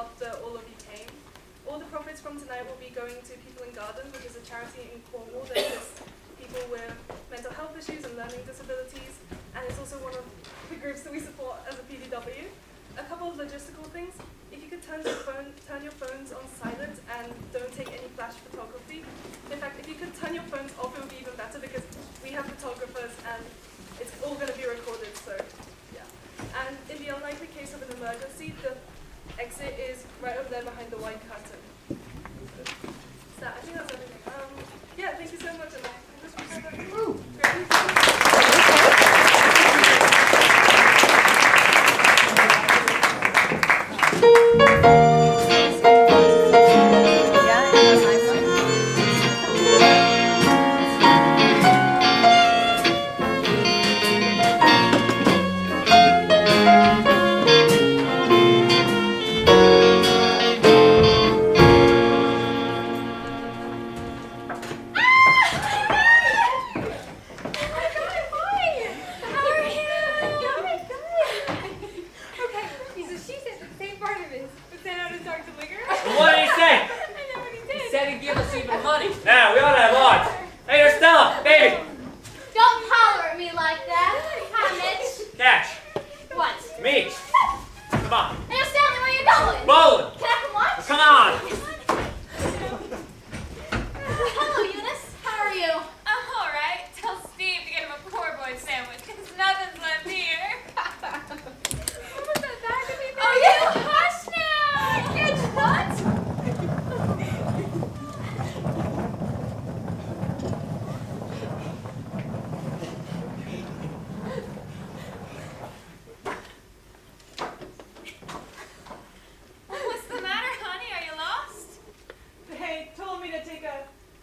after all of you came. All the profits from tonight will be going to People in Garden, which is a charity in Cornwall that assists people with mental health issues and learning disabilities, and it's also one of the groups that we support as a PDW. A couple of logistical things. If you could turn your phones on silent and don't take any flash photography. In fact, if you could turn your phones off, it would be even better because we have photographers and it's all going to be recorded, so yeah. And in the unlikely case of an emergency, the exit is right over there behind the white curtain. So I think that's everything. Yeah, thank you so much. And I just want to say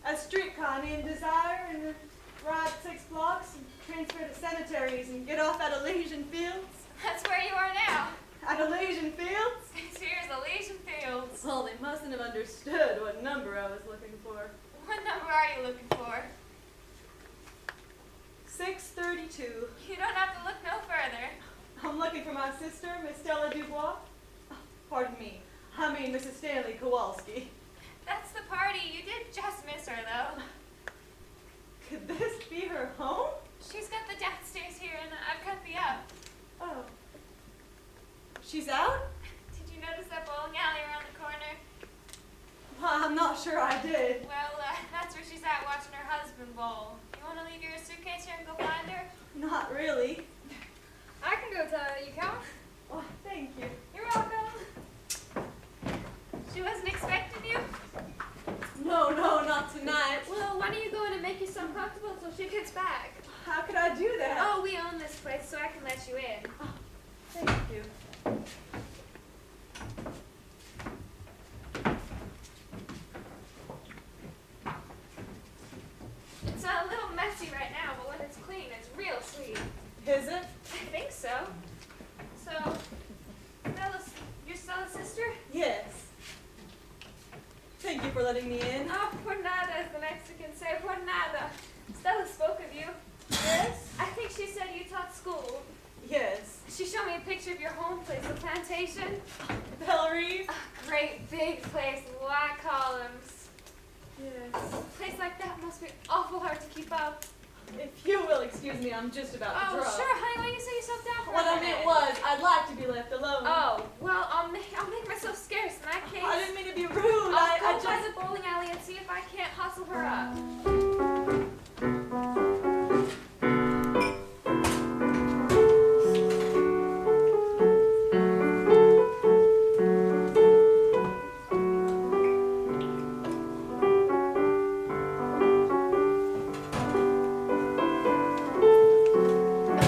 a streetcar named Desire and ride 6 blocks and transfer to cemeteries and get off at Elysian Fields. That's where you are now. At Elysian Fields? Here's Elysian Fields. Well, they mustn't have understood what number I was looking for. What number are you looking for? 632. You don't have to look no further. I'm looking for my sister, Miss Stella Dubois. Oh, pardon me. I mean Mrs. Stanley Kowalski. That's the party. You did just miss her, though. Could this be her home? She's got the downstairs here, and I've got the up. Oh. She's out? Did you notice that bowling alley around the corner? Well, I'm not sure I did. Well, that's where she's at, watching her husband bowl. You want to leave your suitcase here and go find her? Not really. I can go tell her. You come? Oh, thank you. You're welcome. She wasn't expecting you? No, not tonight. Well, why don't you go in and make yourself comfortable until she gets back? How could I do that? Oh, we own this place, so I can let you in. Oh, thank you. It's a little messy right now, but when it's clean, it's real sweet. Is it? I think so. So, you're Stella's sister? Yes. Thank you for letting me in. Oh, por nada, as the Mexicans say, por nada. Stella spoke of you. Yes? I think she said you taught school. Yes. She showed me a picture of your home place, the plantation. Valerie? A great big place, white columns. Yes. A place like that must be awful hard to keep up. If you will excuse me, I'm just about to Oh, drop. sure, honey, why don't you sit yourself down for What a I minute? meant was, I'd like to be left alone. Oh, well, I'll make myself scarce in that case. I didn't mean to be rude. I'll I go by just... the bowling alley and see if I can't hustle her up.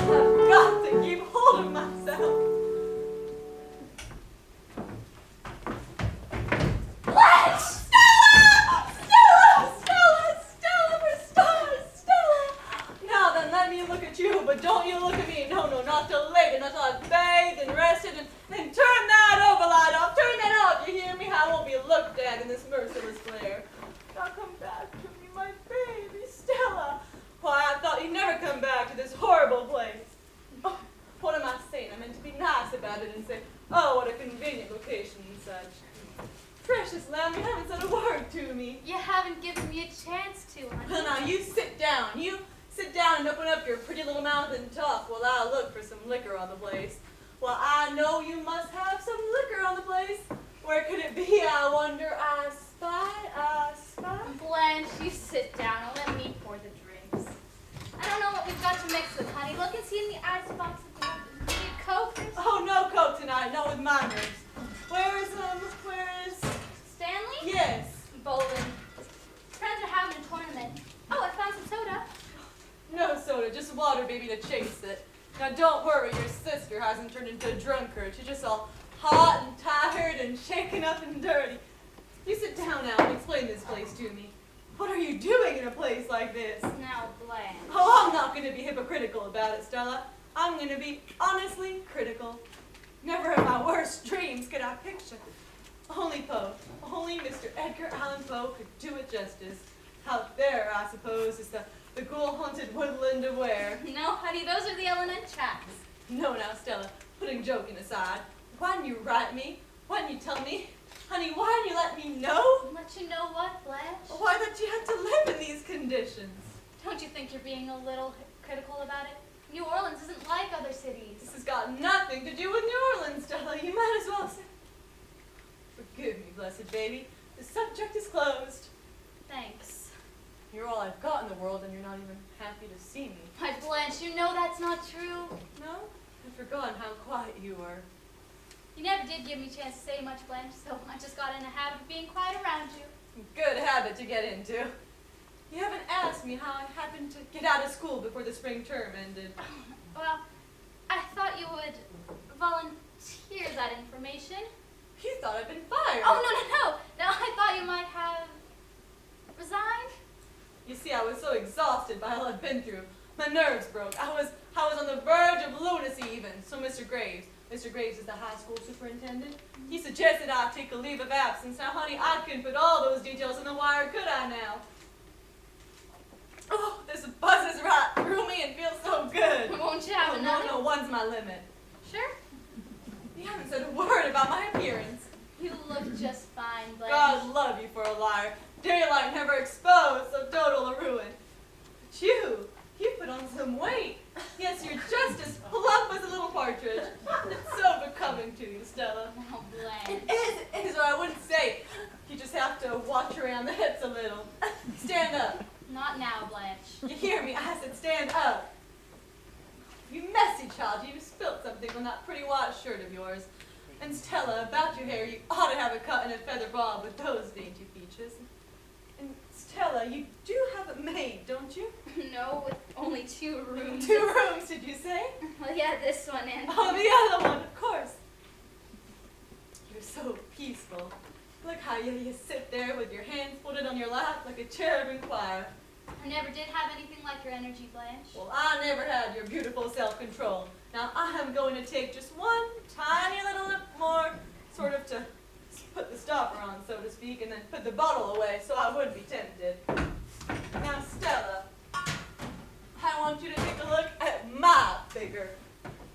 I've got to keep hold of myself. What? Stella! Now then, let me look at you, but don't you look at me. No, not till later, not till I've bathed and rested, and turn that overlight off. Turn that off, you hear me? I won't be looked at in this merciless glare. Now come back to me, my baby, Stella. Why, I thought you'd never come back to this horrible place. Oh, what am I saying? I meant to be nice about it and say, oh, what a convenient location and such. Precious lamb, you haven't said a word to me. You haven't given me a chance to, honey. Well, now, you sit down. You sit down and open up your pretty little mouth and talk while I look for some liquor on the place. Well, I know you must have some liquor on the place. Where could it be, I wonder? I spy. Blanche, you sit down and let me pour the drinks. I don't know what we've got to mix with, honey. Look and see in the icebox if we need Coke or something. Oh, no Coke tonight, not with my nerves. Where is Stanley? Yes. Bowling. Friends are having a tournament. Oh, I found some soda. No soda, just water, baby, to chase it. Now, don't worry, your sister hasn't turned into a drunkard. She's just all hot and tired and shaken up and dirty. You sit down now and explain this place to me. What are you doing in a place like this? Now, Blanche. Oh, I'm not going to be hypocritical about it, Stella. I'm going to be honestly critical. Never in my worst dreams could I picture. Only Poe, only Mr. Edgar Allan Poe could do it justice. Out there, I suppose, is the ghoul-haunted woodland of where. No, honey, those are the L&N tracks. No, now, Stella, putting joking aside, why didn't you write me? Why didn't you tell me? Honey, why didn't you let me know? Let you know what, Blanche? Why that you had to live in these conditions? Don't you think you're being a little critical about it? New Orleans isn't like other cities. This has got nothing to do with New Orleans, Stella. You might as well say. Forgive me, blessed baby. The subject is closed. Thanks. You're all I've got in the world, and you're not even happy to see me. Why, Blanche, you know that's not true. No? I've forgotten how quiet you were. You never did give me a chance to say much, Blanche, so I just got in a habit of being quiet around you. Good habit to get into. You haven't asked me how I happened to get out of school before the spring term ended. Well, I thought you would volunteer that information. You thought I'd been fired. Oh, no. No, I thought you might have resigned. You see, I was so exhausted by all I'd been through. My nerves broke. I was on the verge of lunacy even. So Mr. Graves is the high school superintendent. He suggested I take a leave of absence. Now, honey, I couldn't put all those details in the wire, could I now? Oh, this buzzes right through me and feels so good. Won't you have another? No, one's my limit. Sure. You haven't said a word about my appearance. You look just fine, Blanche. God love you for a liar. Daylight never exposed so total a ruin. But you put on some weight. Yes, you're just as plump as a little partridge. It's so becoming to you, Stella. Oh, Blanche. It is, or I wouldn't say. You just have to watch around the hips a little. Stand up. Not now, Blanche. You hear me? I said stand up. You messy child, you spilled something on that pretty white shirt of yours. And Stella, about your hair, you ought to have it cut in a feather bob with those dainty features. And Stella, you do have a maid, don't you? No, with only 2 rooms. 2 rooms, did you say? Well, yeah, this one and... Oh, the other one, of course. You're so peaceful. Look how you sit there with your hands folded on your lap like a cherub in choir. I never did have anything like your energy, Blanche. Well, I never had your beautiful self-control. Now, I am going to take just one tiny little lip more, sort of to put the stopper on, so to speak, and then put the bottle away so I would be tempted. Now, Stella, I want you to take a look at my figure.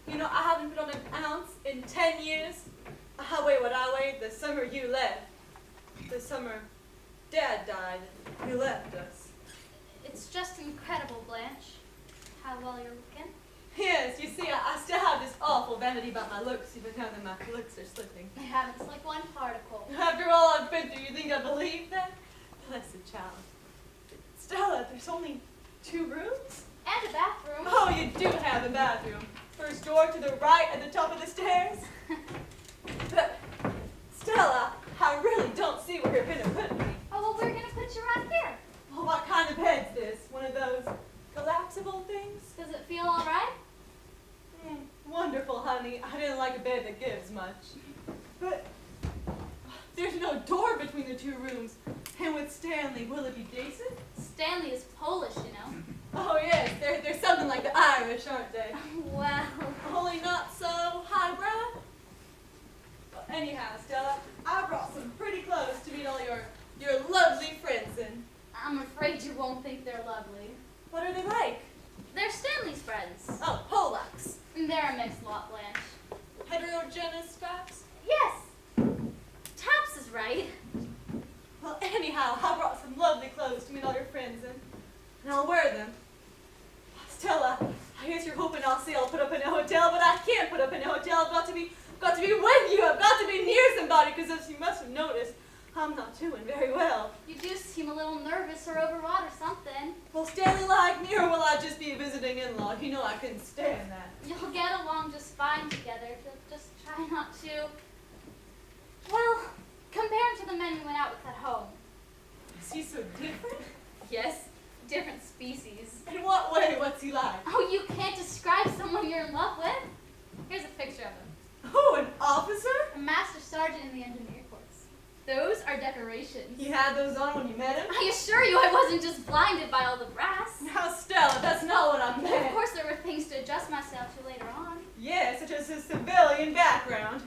You know, I haven't put on an ounce in 10 years. I weigh what I weighed the summer you left. The summer Dad died and you left us. It's just incredible, Blanche, how well you're looking. Yes, you see, I still have this awful vanity about my looks, even now that my looks are slipping. I haven't slipped one particle. After all I've been through, you think I believe that? Blessed child. Stella, there's only 2 rooms? And a bathroom. Oh, you do have a bathroom. First door to the right at the top of the stairs. But, Stella, I really don't see where you're going to put me. Oh, well, we're going to put you right here. Oh, what kind of bed's this? One of those collapsible things? Does it feel all right? Wonderful, honey. I didn't like a bed that gives much. But there's no door between the 2 rooms. And with Stanley, will it be decent? Stanley is Polish, you know. Oh, yes. They're something like the Irish, aren't they? Well, Only not so highbrow. Well, anyhow, Stella, I brought some pretty clothes to meet all your lovely friends in. I'm afraid you won't think they're lovely. What are they like? They're Stanley's friends. Oh, Polacks. They're a mixed lot, Blanche. Heterogeneous perhaps? Yes. Taps is anyhow, I brought some lovely clothes to meet all your friends in, and I'll wear them. Stella, I guess you're hoping I'll say I'll put up in a hotel, but I can't put up in a hotel. I've got to be with you. I've got to be near somebody, because as you must have noticed, I'm not doing very well. You do seem a little nervous or overwrought or something. Will Stanley like me, or will I just be a visiting in-law? You know I couldn't stand that. You'll get along just fine together if you'll just try not to, well, compare him to the men you went out with at home. Is he so different? Yes, different species. In what way? What's he like? Oh, you can't describe someone you're in love with? Here's a picture of him. Oh, an officer? A master sergeant in the engineer corps. Those are decorations. You had those on when you met him? I assure you I wasn't just blinded by all the brass. Now, Stella, that's not what I meant. Of course there were things to adjust myself to later on. Yes, such as his civilian background.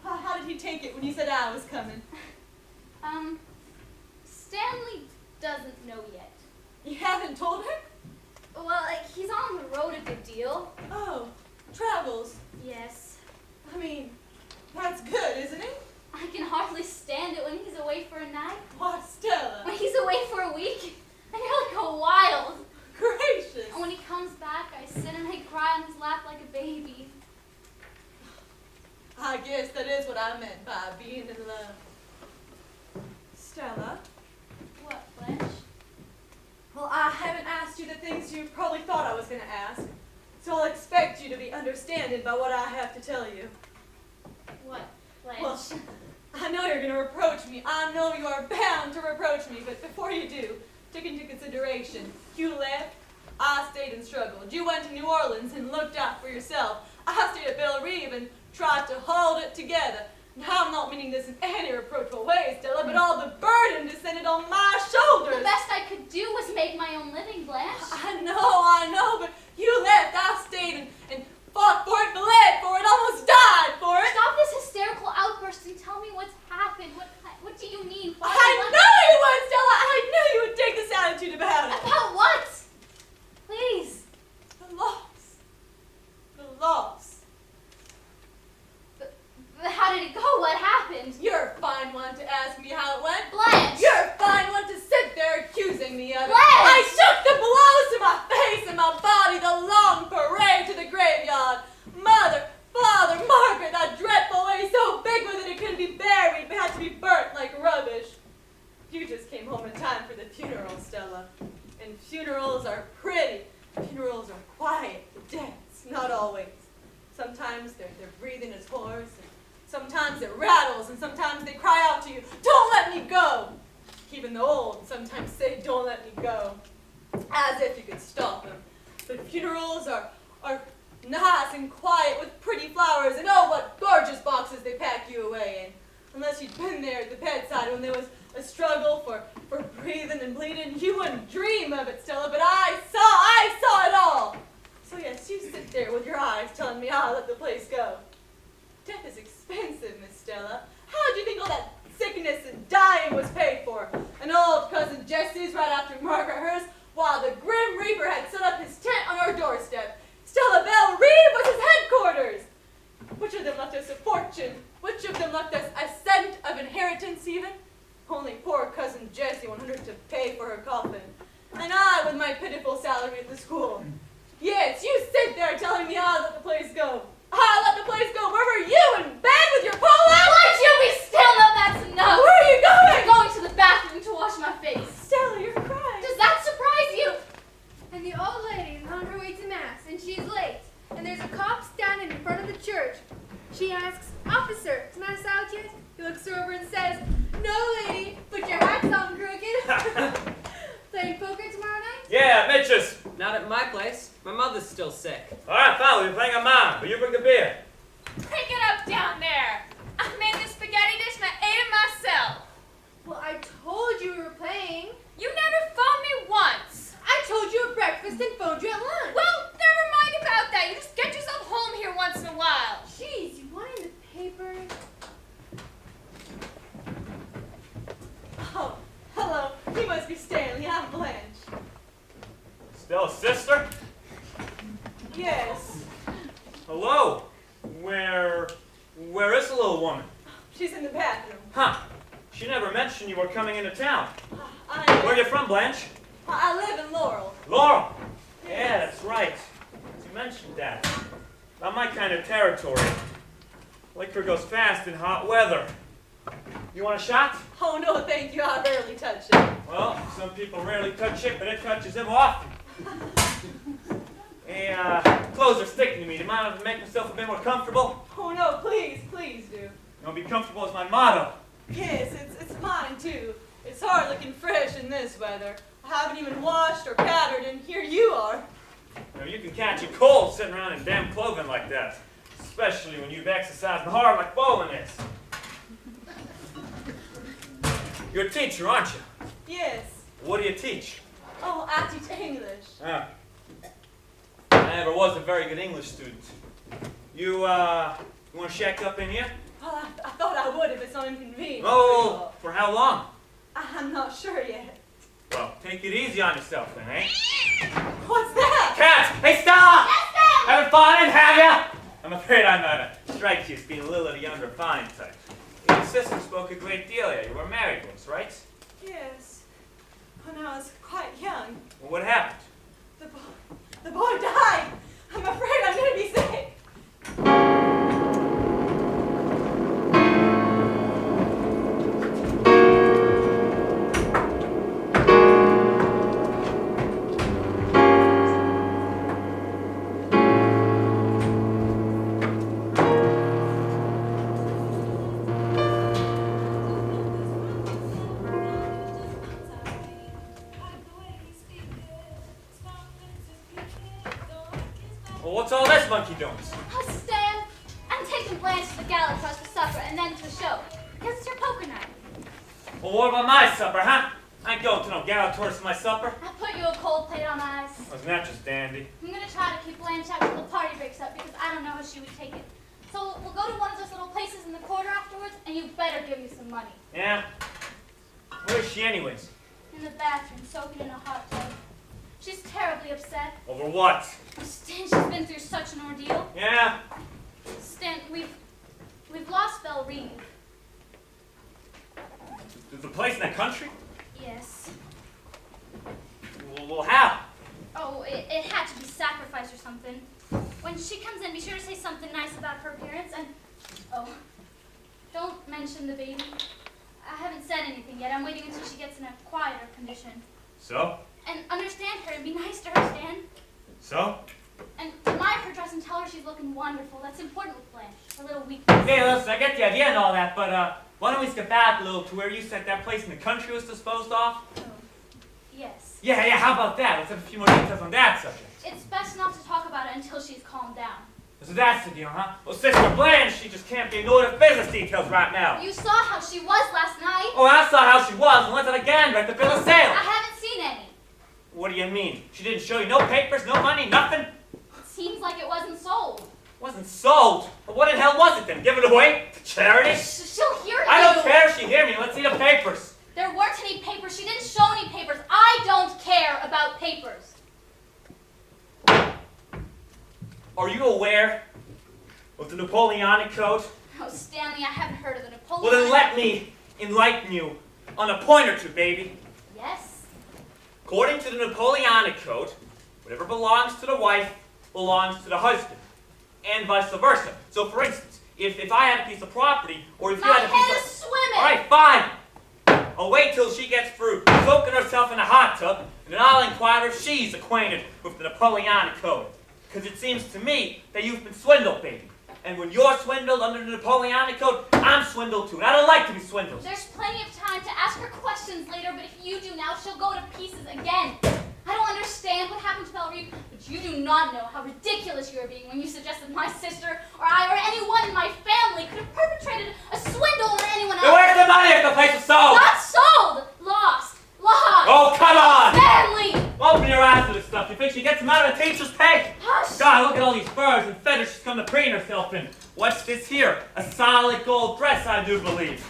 How did he take it when you said I was coming? Stanley doesn't know yet. You haven't told him? Well, he's on the road a good deal. Oh, travels. Yes. I mean, that's good, isn't it? I can hardly stand it when he's away for a night. Why, Stella? When he's away for a week, I nearly go wild. Gracious. And when he comes back, I sit and I cry on his lap like a baby. I guess that is what I meant by being in love. Stella? What, Blanche? Well, I haven't asked you the things you probably thought I was going to ask, so I'll expect you to be understanding by what I have to tell you. What, Blanche? Well, I know you're going to reproach me. I know you are bound to reproach me, but before you do, take into consideration, you left, I stayed and struggled. You went to New Orleans and looked out for yourself. I stayed at Bellerive and tried to hold it together. Now, I'm not meaning this in any reproachful way, Stella, but all the burden descended on my shoulders. The best I could do was make my own living, Blanche. I know, but you left. I stayed and fought for it, bled for it, almost died for it. Stop this hysterical outburst and tell me what's happened. What do you mean? Why I knew you would, Stella. I knew you would take this attitude about it. About what? Please. The loss. The loss. How did it go? What happened? You're a fine one to ask me how it went. Blanche! You're a fine one to sit there accusing me of it. Blanche! I shook the blows to my face and my body, the long parade to the graveyard. Mother, father, Margaret, that dreadful way so big with it couldn't be buried, but had to be burnt like rubbish. You just came home in time for the funeral, Stella. And funerals are pretty. Funerals are quiet, dense, not always. Sometimes they're breathing is hoarse, and sometimes it rattles, and sometimes they cry out to you, "Don't let me go!" Even the old sometimes say, "Don't let me go," as if you could stop them. But funerals are nice and quiet with pretty flowers, and oh, what gorgeous boxes they pack you away in. Unless you'd been there at the bedside when there was a struggle for breathing and bleeding, you wouldn't dream of it, Stella, but I saw it all. So yes, you sit there with your eyes telling me I'll let the place go. Death is expensive, Miss Stella. How do you think all that sickness and dying was paid for? An old cousin Jesse's right after Margaret hers, while the Grim Reaper had set up his tent on our doorstep. Stella Belle Reeve was his headquarters. Which of them left us a fortune? Which of them left us a cent of inheritance even? Only poor cousin Jessie wanted to pay for her coffin. And I with my pitiful salary at the school. Yes, you sit there telling me I'll let the place go. I'll let the place go. Where were you in bed with your pole out? Won't you be still? No, that's enough. Where are you going? I'm going to the bathroom to wash my face. Stella, you're crying. Does that surprise you? And the old lady is on her way to Mass, and she's late. And there's a cop standing in front of the church. She asks, "Officer, is Mass out yet?" He looks her over and says, "No, lady, put your hats on crooked." Playing poker tomorrow night? Yeah, Mitch's. Not at my place. My mother's still sick. All right, fine, we're playing a mom, but you bring the beer. Pick it up down there. I made this spaghetti dish and I ate it myself. Well, I told you we were playing. You never phoned me once. I told you at breakfast and phoned you at lunch. Well, never mind about that. You just get yourself home here once in a while. Jeez, you wanted the paper? Oh, hello. You must be Stanley. I'm Blanche. Still a sister? Yes. Hello. Where is the little woman? She's in the bathroom. Huh. She She never mentioned you were coming into town. I Where are you from, Blanche? live in Laurel. Laurel. Yeah, that's right. You mentioned that. Not my kind of territory. Liquor goes fast in hot weather. You want a shot? Oh, no, thank you. I rarely touch it. Well, some people rarely touch it, but it touches them often. Hey, clothes are sticking to me. Do you mind if I make myself a bit more comfortable? Oh, no, please, please do. You know, be comfortable is my motto. Yes, it's mine, too. It's hard looking fresh in this weather. I haven't even washed or powdered, and here you are. You know, you can catch a cold sitting around in damn clothing like that. Especially when you've exercised hard like Bolin is. You're a teacher, aren't you? Yes. What do you teach? Oh, I teach English. Ah. I never was a very good English student. You want to shack up in here? Well, I thought I would if it's not inconvenient. Oh, for how long? I'm not sure yet. Well, take it easy on yourself then, eh? What's that? Cat! Hey, Stella! Yes, Dad! Haven't fun in, have ya? I'm afraid I'm gonna strike you as being a little of the unrefined type. Your sister spoke a great deal here. You were married once, right? Yes. When I was quite young, Well, what happened? the boy died. I'm afraid I'm going to be sick. Well, what's all this monkey doing? Oh, Stan, I'm taking Blanche to the gala across for supper and then to a show. Because it's your poker night. Well, what about my supper, huh? I ain't going to no gala tours for my supper. I put you a cold plate on ice. Wasn't that just dandy? I'm gonna try to keep Blanche out till the party breaks up because I don't know how she would take it. So we'll go to one of those little places in the quarter afterwards, and you better give me some money. Yeah? Where is she anyways? In the bathroom, soaking in a hot tub. She's terribly upset. Over what? Stan, she's been through such an ordeal. Yeah? Stan, we've lost Belrine. There's a place in that country? Yes. Well, how? Oh, it had to be sacrificed or something. When she comes in, be sure to say something nice about her appearance and... Oh, don't mention the baby. I haven't said anything yet. I'm waiting until she gets in a quieter condition. So? And understand her and be nice to her, Stan. So? And admire her dress and tell her she's looking wonderful. That's important with Blanche. A little weakness. Hey, listen, I get the idea and all that, but why don't we skip back a little to where you said that place in the country was disposed of? Oh, yes. Yeah, how about that? Let's have a few more details on that subject. It's best not to talk about it until she's calmed down. So that's the deal, huh? Well, Sister Blanche, she just can't be ignored of business details right now. You saw how she was last night. Oh, I saw how she was and went to the gambler at the bill of sale. I haven't seen any. What do you mean? She didn't show you no papers, no money, nothing? It seems like it wasn't sold. Wasn't sold? Well, what in hell was it then? Give it away? To charity? She'll hear you. I don't care if she hear me. Let's see the papers. There weren't any papers. She didn't show any papers. I don't care about papers. Are you aware of the Napoleonic Code? Oh, Stanley, I haven't heard of the Napoleon. Well, then let me enlighten you on a point or two, baby. Yes? According to the Napoleonic Code, whatever belongs to the wife belongs to the husband, and vice versa. So, for instance, if I had a piece of property, or if you My had a piece head of... is swimming. All right, fine. I'll wait till she gets through soaking herself in a hot tub, and then I'll inquire if she's acquainted with the Napoleonic Code. Because it seems to me that you've been swindled, baby. And when you're swindled under the Napoleonic Code, I'm swindled too. And I don't like to be swindled. There's plenty of time to ask her questions later, but if you do now, she'll go to pieces again. I don't understand what happened to Belrine, but you do not know how ridiculous you are being when you suggested my sister or I or anyone in my family could have perpetrated a swindle on anyone else. Then where's the money if the place is sold? Not sold! Lost! Lost! Oh, come on! Stanley! Open your eyes to this stuff. You think she gets them out of a teacher's pay? Hush! God, look at all these furs and feathers she's come to preen herself in. What's this here? A solid gold dress, I do believe.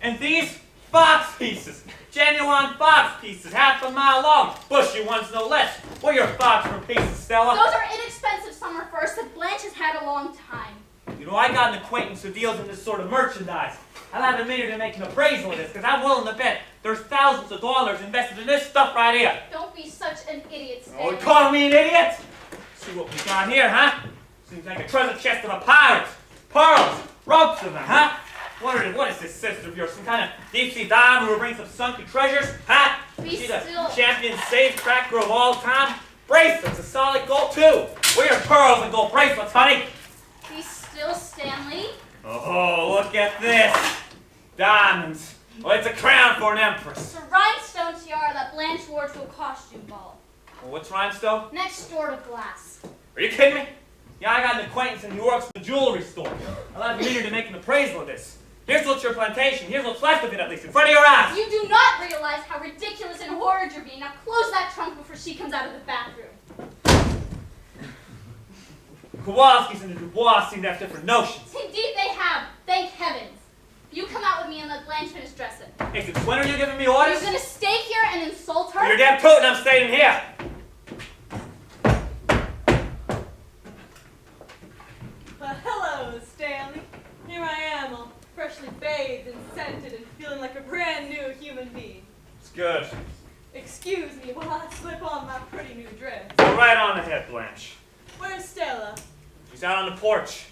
And these fox pieces. Genuine fox pieces, half a mile long. Bushy ones, no less. What are your fox for pieces, Stella? Those are inexpensive summer furs that Blanche has had a long time. You know, I got an acquaintance who deals in this sort of merchandise. I'll have a meter to make an appraisal of this, because I'm willing to bet there's thousands of dollars invested in this stuff right here. Don't be such an idiot, Oh, you Stanley. calling me an idiot? See what we got here, huh? Seems like a treasure chest of a pirate. Pearls, ropes of them, huh? What is this sister of yours? Some kind of deep-sea diver who brings some sunken treasures, huh? Be She's a still. champion safe cracker of all time. Bracelets of solid gold, too. Weird pearls and gold bracelets, honey. Be still, Stanley. Oh, look at this. Diamonds. Well, it's a crown for an empress. It's a rhinestone tiara that Blanche wore to a costume ball. Well, what's rhinestone? Next door to glass. Are you kidding me? Yeah, I got an acquaintance and he works in the jewelry store. I'll have a meter to make an appraisal of this. Here's what's your plantation. Here's what's left of it, at least, in front of your eyes. You do not realize how ridiculous and horrid you're being. Now close that trunk before she comes out of the bathroom. Kowalski's and the Dubois seem to have different notions. Indeed they have. Thank heavens. You come out with me and let Blanche finish dressing. Hey, since when are you giving me Are orders? you going to stay here and insult her? You're damn tootin', I'm staying here. Well, hello, Stanley. Here I am, all freshly bathed and scented and feeling like a brand new human being. It's good. Excuse me while I slip on my pretty new dress. Go right on ahead, Blanche. Where's Stella? She's out on the porch.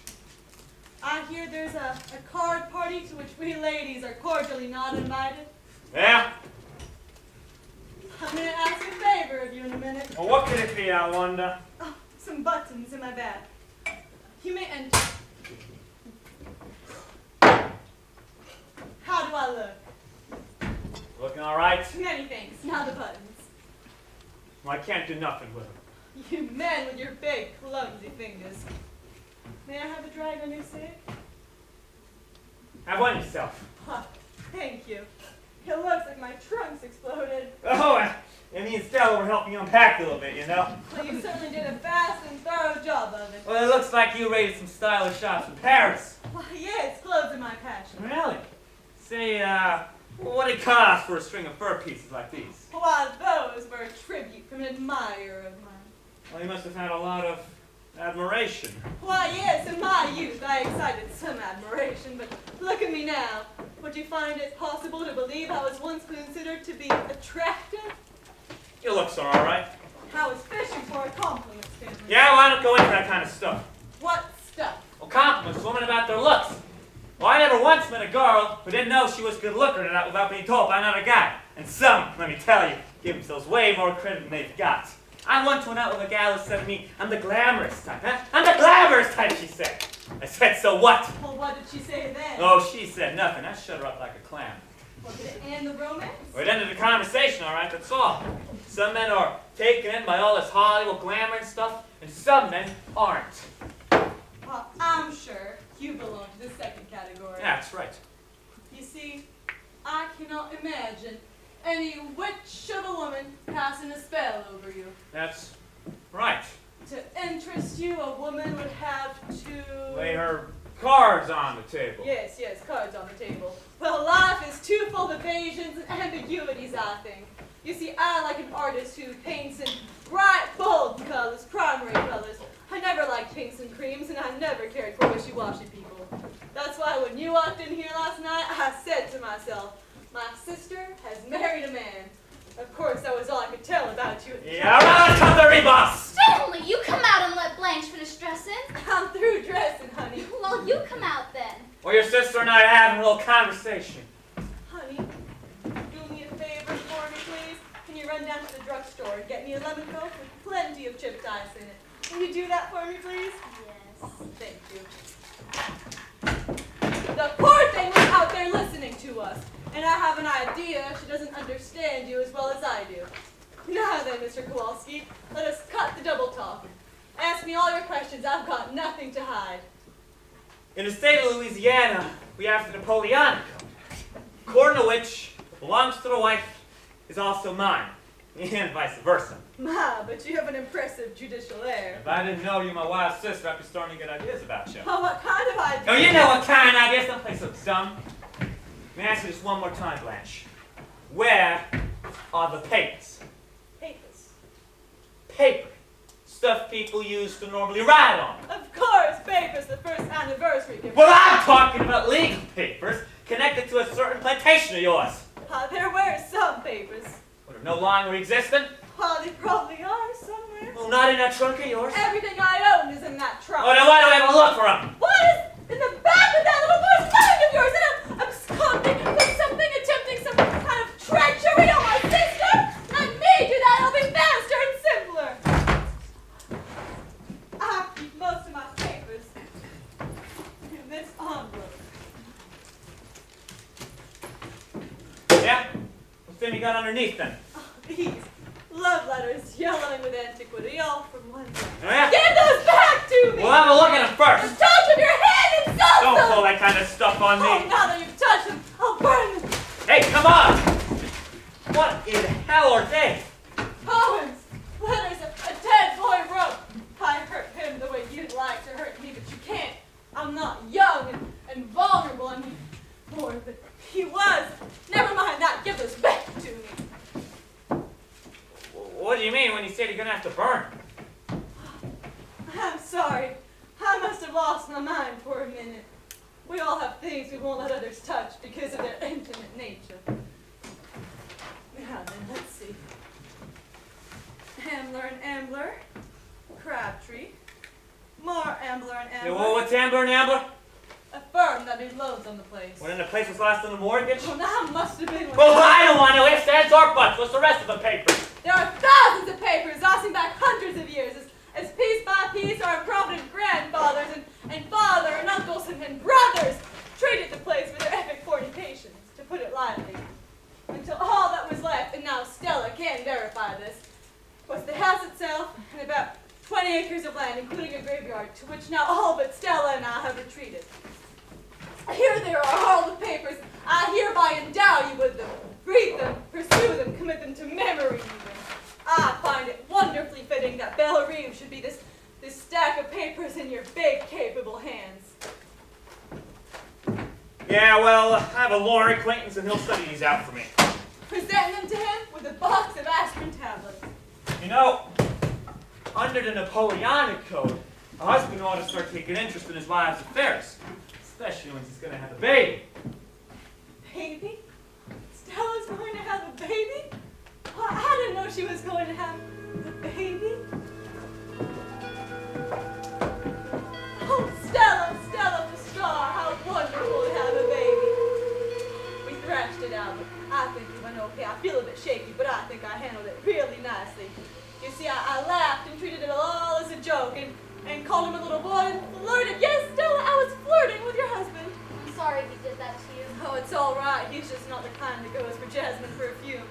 I hear there's a card party to which we ladies are cordially not invited. Yeah? I'm going to ask a favor of you in a minute. Well, what could it be, I wonder? Oh, some buttons in my bag. You may enter. How do I look? Looking all right? Many thanks. Now the buttons. Well, I can't do nothing with them. You men with your big, clumsy fingers. May I have a drag on your stick? Have one yourself. Huh, thank you. It looks like my trunk's exploded. Oh, and me and Stella were helping you unpack a little bit, you know? Well, you certainly did a fast and thorough job of it. Well, it looks like you raided some stylish shops in Paris. Why, yes, clothes are my passion. Really? Say, what it cost for a string of fur pieces like these? Why, those were a tribute from an admirer of mine. Well, you must have had a lot of admiration. Why, yes, in my youth I excited some admiration, but look at me now. Would you find it possible to believe I was once considered to be attractive? Your looks are all right. I was fishing for a compliment, Stanley. Yeah, well, I don't go into that kind of stuff. What stuff? Well, compliments, women about their looks. Well, I never once met a girl who didn't know she was a good looker without being told by another guy. And some, let me tell you, give themselves way more credit than they've got. I once went out with a gal who said to me, I'm the glamorous type, huh? I'm the glamorous type, she said. I said, so what? Well, what did she say then? Oh, she said nothing. I shut her up like a clam. Well, did it end the romance? Well, it ended the conversation, all right, that's all. Some men are taken in by all this Hollywood glamour and stuff, and some men aren't. Well, I'm sure you belong to the second category. Yeah, that's right. You see, I cannot imagine any witch of a woman casting a spell over you. That's right. To interest you, a woman would have to... Lay her cards on the table. Yes, cards on the table. Well, life is too full of evasions and ambiguities, I think. You see, I like an artist who paints in bright, bold colors, primary colors. I never liked pinks and creams, and I never cared for wishy-washy people. That's why when you walked in here last night, I said to myself, my sister has married a man. Of course, that was all I could tell about you at the Yeah, right, come the rebus! Stanley, you come out and let Blanche finish dressing. I'm through dressing, honey. Well, you come out then. Well, your sister and I are having a little conversation. Honey, do me a favor for me, please. Can you run down to the drugstore and get me a lemon coke with plenty of chipped ice in it? Can you do that for me, please? Yes. Thank you. The poor thing was out there listening to us, and I have an idea she doesn't understand you as well as I do. Now then, Mr. Kowalski, let us cut the double talk. Ask me all your questions. I've got nothing to hide. In the state of Louisiana, we have the Napoleonic Code, according to which what belongs to the wife is also mine, and vice versa. Ma, but you have an impressive judicial air. If I didn't know you were my wild sister, I'd be starting to get ideas about you. Oh, what kind of idea? Oh, you know what kind of ideas? Don't play so dumb. Let me ask you this one more time, Blanche. Where are the papers? Papers. Paper. Stuff people use to normally write on. Of course, papers, the first anniversary gift. Well, I'm talking about legal papers, connected to a certain plantation of yours. There were some papers. What, are no longer existent? They probably are somewhere. Oh, not in that trunk of yours? Everything I own is in that trunk. Oh, then why do I have to look for them? What is in the back of that little boy's bag of yours? And I'm absconding with something, attempting some kind of treachery on my sister? Let me do that. It'll be faster and simpler. I keep most of my papers in this envelope. Yeah? What's then you got underneath then? These love letters yellowing with antiquity, all from one day. Oh, yeah? Give those back to me! Well, have a look at them The first. touch of your hand insults Don't them! pull that kind of stuff on Oh, me. now that you've touched them, I'll burn them. Hey, come on! What in hell are they? Poems, letters a dead boy wrote. I hurt him the way you'd like to hurt me, but you can't. I'm not young and vulnerable anymore, but he was. Never mind that. Give those back to me. What do you mean when you said you're gonna have to burn? I'm sorry. I must have lost my mind for a minute. We all have things we won't let others touch because of their intimate nature. Now then, let's see. Ambler and Ambler. Crabtree. More Ambler and Yeah, Ambler. well, what's Ambler and Ambler? A firm that made loans on the place. When the place was last on the mortgage? Well, that must have been when... Well, I don't want to know ifs, ands, or buts. What's the rest of the paper? There are thousands of papers dating back hundreds of years, as piece by piece our provident grandfathers and father and uncles and brothers treated the place with their epic fornications, to put it lightly. Until all that was left, and now Stella can verify this, was the house itself and about 20 acres of land, including a graveyard, to which now all but Stella and I have retreated. Here there are all the papers. I hereby endow you with them. Read them, pursue them, commit them to memory even. I find it wonderfully fitting that Belle Reeve should be this stack of papers in your big, capable hands. Yeah, well, I have a lawyer acquaintance and he'll study these out for me. Present them to him with a box of aspirin tablets. You know, under the Napoleonic Code, a husband ought to start taking interest in his wife's affairs, especially when he's going to have a baby. Baby? Stella's going to have a baby? Well, I didn't know she was going to have a baby. Oh, Stella, the star, how wonderful to have a baby. We thrashed it out, but I think we went okay. I feel a bit shaky, but I think I handled it really nicely. You see, I laughed and treated it all as a joke and called him a little boy and flirted. Yes, Stella, I was flirting with your husband. I'm sorry we did that to you. Oh, it's all right. He's just not the kind that goes for jasmine perfume.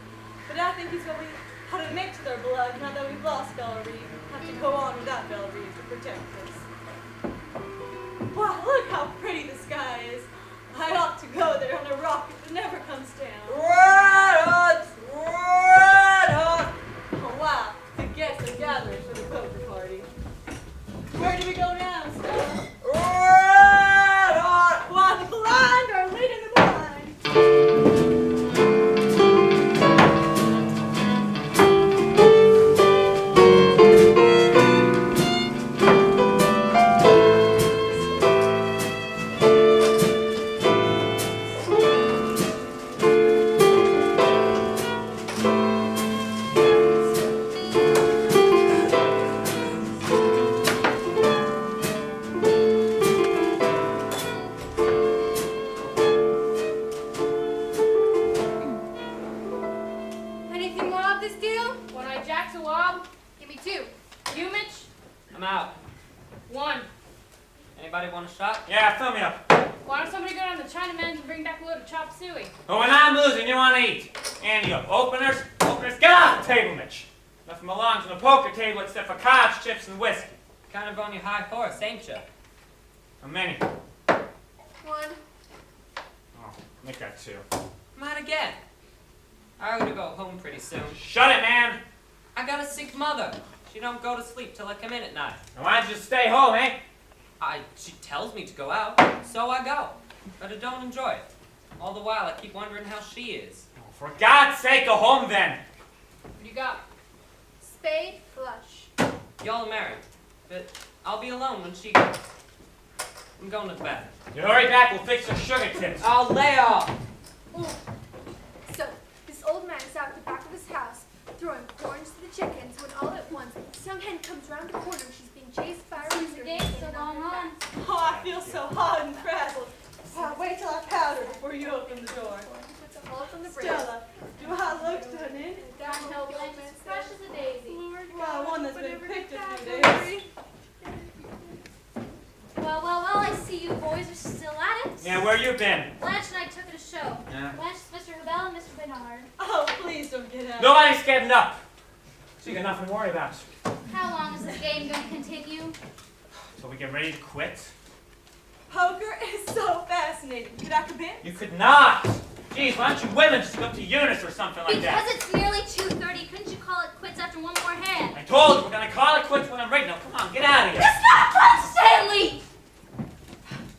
But I think he's what we ought to mix with our blood now that we've lost Belle Reeve. Have to go on without Belle Reeve to protect us. Wow, look how pretty the sky is. I ought to go there on a rocket that never comes down. Red hot! Red hot! Oh, wow. The guests are gathering for the poker party. Where do we go now, Stella? Red hot! Why, the blind are leading the blind. Anything more of this deal? When I jacked a wob, Give me two. you, Mitch, I'm out. one. Anybody want a shot? Yeah, fill me up. Why don't somebody go down to the Chinaman's and bring back a load of chop suey? But when I'm losing, you want to eat. And you openers, get off the table, Mitch. Nothing belongs on the poker table except for cards, chips, and whiskey. Kind of on your high horse, ain't ya? How many? One. Oh, make that two. Mine again. I gotta go home pretty soon. Shut it, man. I got a sick mother. She don't go to sleep till I come in at night. Now, why don't you just stay home, eh? She tells me to go out, so I go. But I don't enjoy it. All the while I keep wondering how she is. Oh, for God's sake, go home then. What do you got? Spade flush. Y'all are married, but I'll be alone when she goes. I'm going to bed. You hurry back, we'll fix your sugar tips. Oh, lay off! So, this old man is out the back of his house, throwing corn to the chickens, when all at once, this young hen comes round the corner and she's being chased by a rooster. The gate's so long on. Oh, I feel so hot and frazzled. Wait till I powder before you open the door. Puts a hold on the bridge. Stella, do I look done in? I know, Blanche, it's fresh as a daisy. Well, one that's been picked a few days. Well, I see you boys are still at it. Yeah, where you been? Blanche and I took it a show. Yeah. Blanche is Mr. Habel and Mr. Bernard. Oh, please don't get out. Nobody's getting up. So you got nothing to worry about. How long is this game going to continue? So we get ready to quit? Poker is so fascinating. Could I come in? You could not! Geez, why don't you women just go to Eunice or something like Because that? it's nearly 2:30. Couldn't you call it quits after one more hand? I told you, we're gonna call it quits when I'm ready. Now, come on, get out of here. It's not fun, Stanley!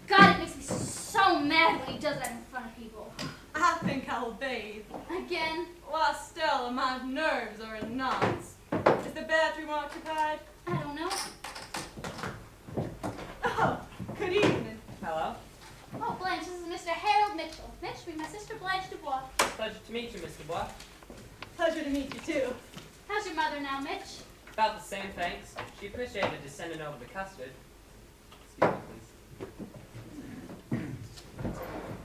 God, it makes me so mad when he does that in front of people. I think I'll bathe. Again? Why, Stella, my nerves are in knots. Is the bathroom occupied? I don't know. Oh, good evening. Hello. Oh, Blanche, this is Mr. Harold Mitchell. Mitch, be my sister Blanche Dubois. Pleasure to meet you, Mr. Bois. Pleasure to meet you, too. How's your mother now, Mitch? About the same, thanks. She appreciated just sending over the custard. Excuse me, please.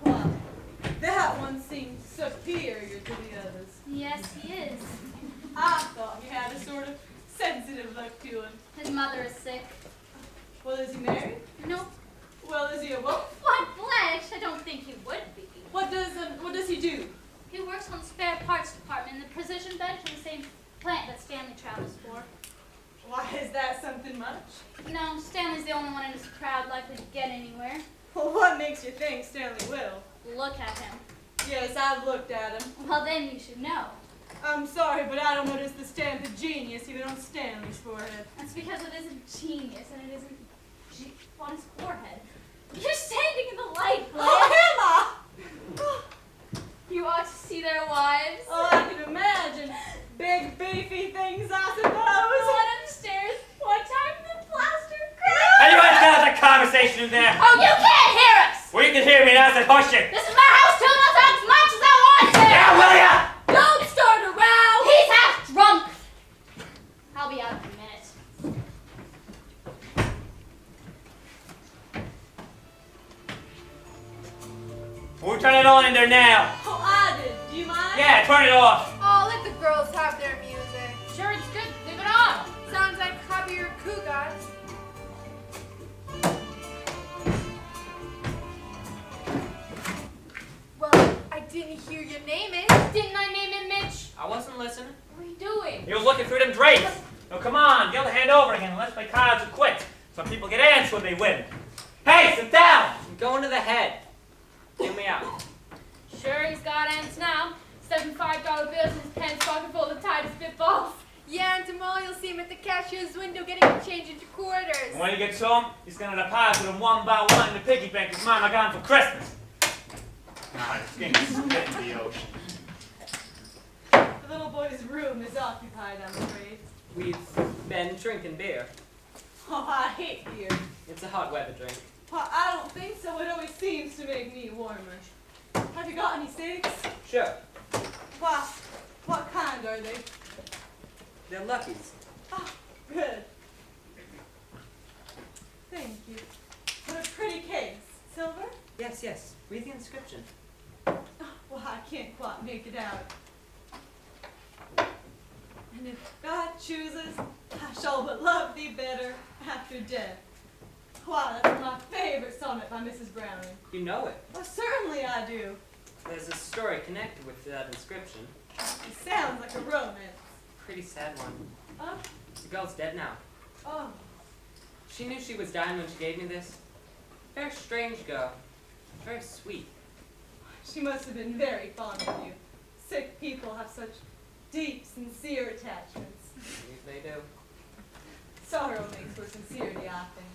Well, that one seems superior to the others. Yes, he is. I thought he had a sort of sensitive look to him. His mother is sick. Well, is he married? Nope. Well, is he a wolf? Why, Blanche, I don't think he would be. What does he do? He works on the spare parts department in the precision bench in the same plant that Stanley travels for. Why, is that something much? No, Stanley's the only one in his crowd likely to get anywhere. Well, what makes you think Stanley will? Look at him. Yes, I've looked at him. Well, then you should know. I'm sorry, but I don't notice the stamp of genius even on Stanley's forehead. That's because it isn't genius and it isn't on his forehead. You're standing in the light, Blanche. Oh, Emma! You ought to see their wives. Oh, I can imagine. Big, beefy things, I suppose. One upstairs, one time the plaster Anybody's got that conversation in there? Oh, you can't hear us! Well, you can hear me now, so hush it. This is my house too, and I'll talk as much as I want to! Yeah, will ya? Don't start a row! He's half drunk! I'll be out in a minute. We'll turn it on in there now. Oh, I did. Do you mind? Yeah, turn it off. Oh, let the girls have their music. Sure, it's good. Leave it on. Sounds like Javier Cugas. Well, I didn't hear you name it. Didn't I name it Mitch? I wasn't listening. What are you doing? He was looking through them drapes. Now, come on, get the hand over again and let's play cards or quit. Some people get ants when they win. Hey, sit down. I'm going to the head. Get me out. Sure, he's got ants now. $75 bills in his pants pocket full of the tightest spitballs. Yeah, and tomorrow you'll see him at the cashier's window getting a change into quarters. And when he gets home, he's gonna deposit them one by one in the piggy bank his mama got him for Christmas. Ah, this game is spit in the ocean. The little boy's room is occupied, I'm afraid. We've been drinking beer. Oh, I hate beer. It's a hot weather drink. Well, I don't think so. It always seems to make me warmer. Have you got any cigs? Sure. Why, what kind are they? They're Luckies. Oh, good. Thank you. What a pretty case. Silver? Yes, yes. Read the inscription. Oh, well, I can't quite make it out. And if God chooses, I shall but love thee better after death. Why, that's my favorite sonnet by Mrs. Browning. You know it. Well, certainly I do. There's a story connected with that inscription. It sounds like a romance. Pretty sad one. Oh, The girl's dead now. oh. She knew she was dying when she gave me this. Very strange girl. Very sweet. She must have been very fond of you. Sick people have such deep, sincere attachments. They do. Sorrow makes for sincerity, I think.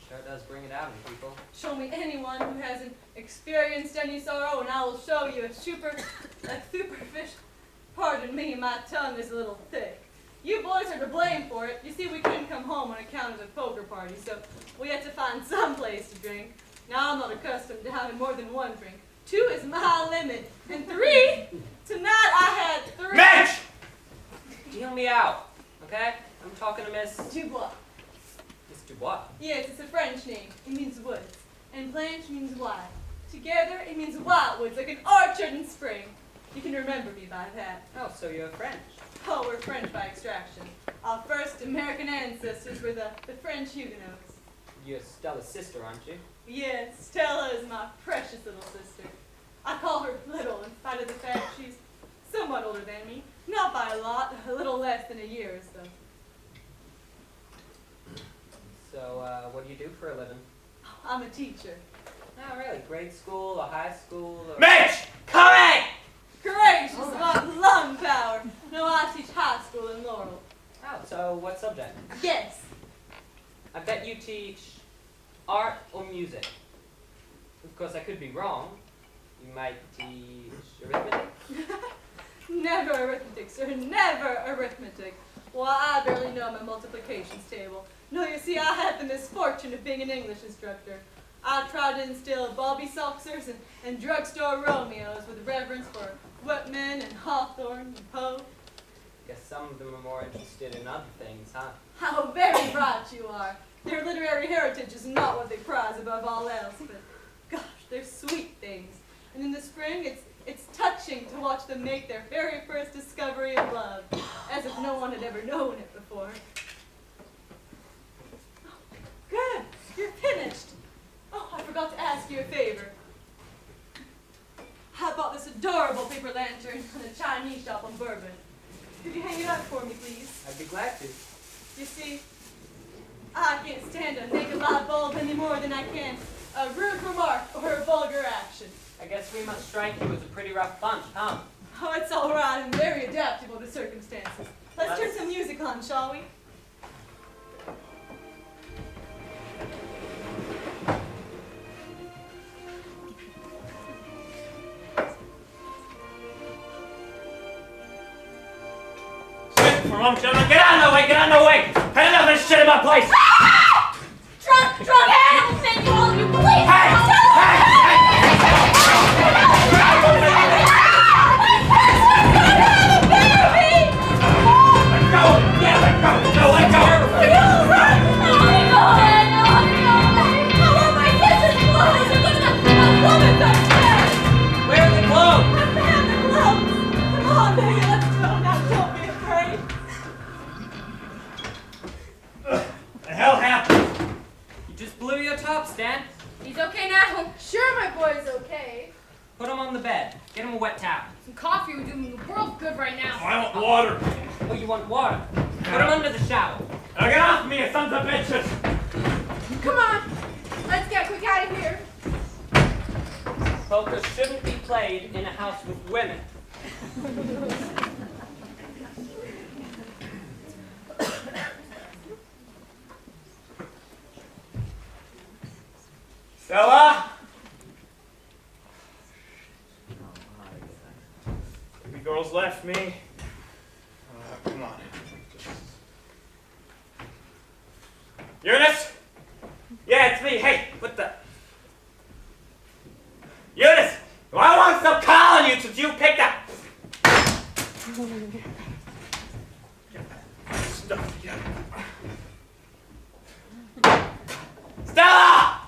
Sure does bring it out in people. Show me anyone who hasn't experienced any sorrow, and I will show you a superficial. Pardon me, my tongue is a little thick. You boys are to blame for it. You see, we couldn't come home on account of the poker party, so we had to find some place to drink. Now, I'm not accustomed to having more than one drink. 2 is my limit. And 3, tonight I had 3. Mitch! Deal me out, okay? I'm talking to Miss Dubois. Miss Dubois. Yes, it's a French name. It means woods. And Blanche means wild. Together, it means wildwoods, like an orchard in spring. You can remember me by that. Oh, so you're French. Oh, we're French by extraction. Our first American ancestors were the French Huguenots. You're Stella's sister, aren't you? Yes, Stella is my precious little sister. I call her little in spite of the fact she's somewhat older than me. Not by a lot, a little less than a year or so. So, what do you do for a living? I'm a teacher. Oh, really? Grade school or high school or... Mitch! Coming! Gracious, my lung power. No, I teach high school in Laurel. Oh, so what subject? Yes. I bet you teach art or music. Of course, I could be wrong. You might teach arithmetic. Never arithmetic, sir. Never arithmetic. Why, I barely know my multiplications table. No, you see, I had the misfortune of being an English instructor. I tried to instill Bobby Soxers and drugstore Romeos with reverence for Whitman and Hawthorne and Poe. Guess some of them are more interested in other things, huh? How very right you are. Their literary heritage is not what they prize above all else, but gosh, they're sweet things. And in the spring, it's touching to watch them make their very first discovery of love, as if no one had ever known it before. Oh, good, you're finished. Oh, I forgot to ask you a favor. I bought this adorable paper lantern from the Chinese shop on Bourbon. Could you hang it up for me, please? I'd be glad to. You see, I can't stand a naked light bulb any more than I can a rude remark or a vulgar action. I guess we must strike you as a pretty rough bunch, huh? Oh, it's all right. I'm very adaptable to circumstances. Let's turn some music on, shall we? Gentlemen, get out of the way, get out of the way! Had enough of this shit in my place! Drunk animal thing, you all of you, please! Hey! Let go! Yeah, let go! No, let go! Where are the clothes? I found the clothes! Come on, baby, let's go now. Don't be afraid. The hell happened? You just blew your top, Stan. He's okay now. Sure, my boy's okay. Put him on the bed. Get him a wet towel. Some coffee would do him the world of good right now. I want water. Oh, you want water? Put him under the shower. Now get off me, you sons of bitches! Come on, let's get quick out of here. Poker shouldn't be played in a house with women. Stella? The girls left me. Come on. Eunice? Yeah, it's me. Hey, what the? Eunice! I want to stop calling you since you picked up. Get that stuff together. Stella!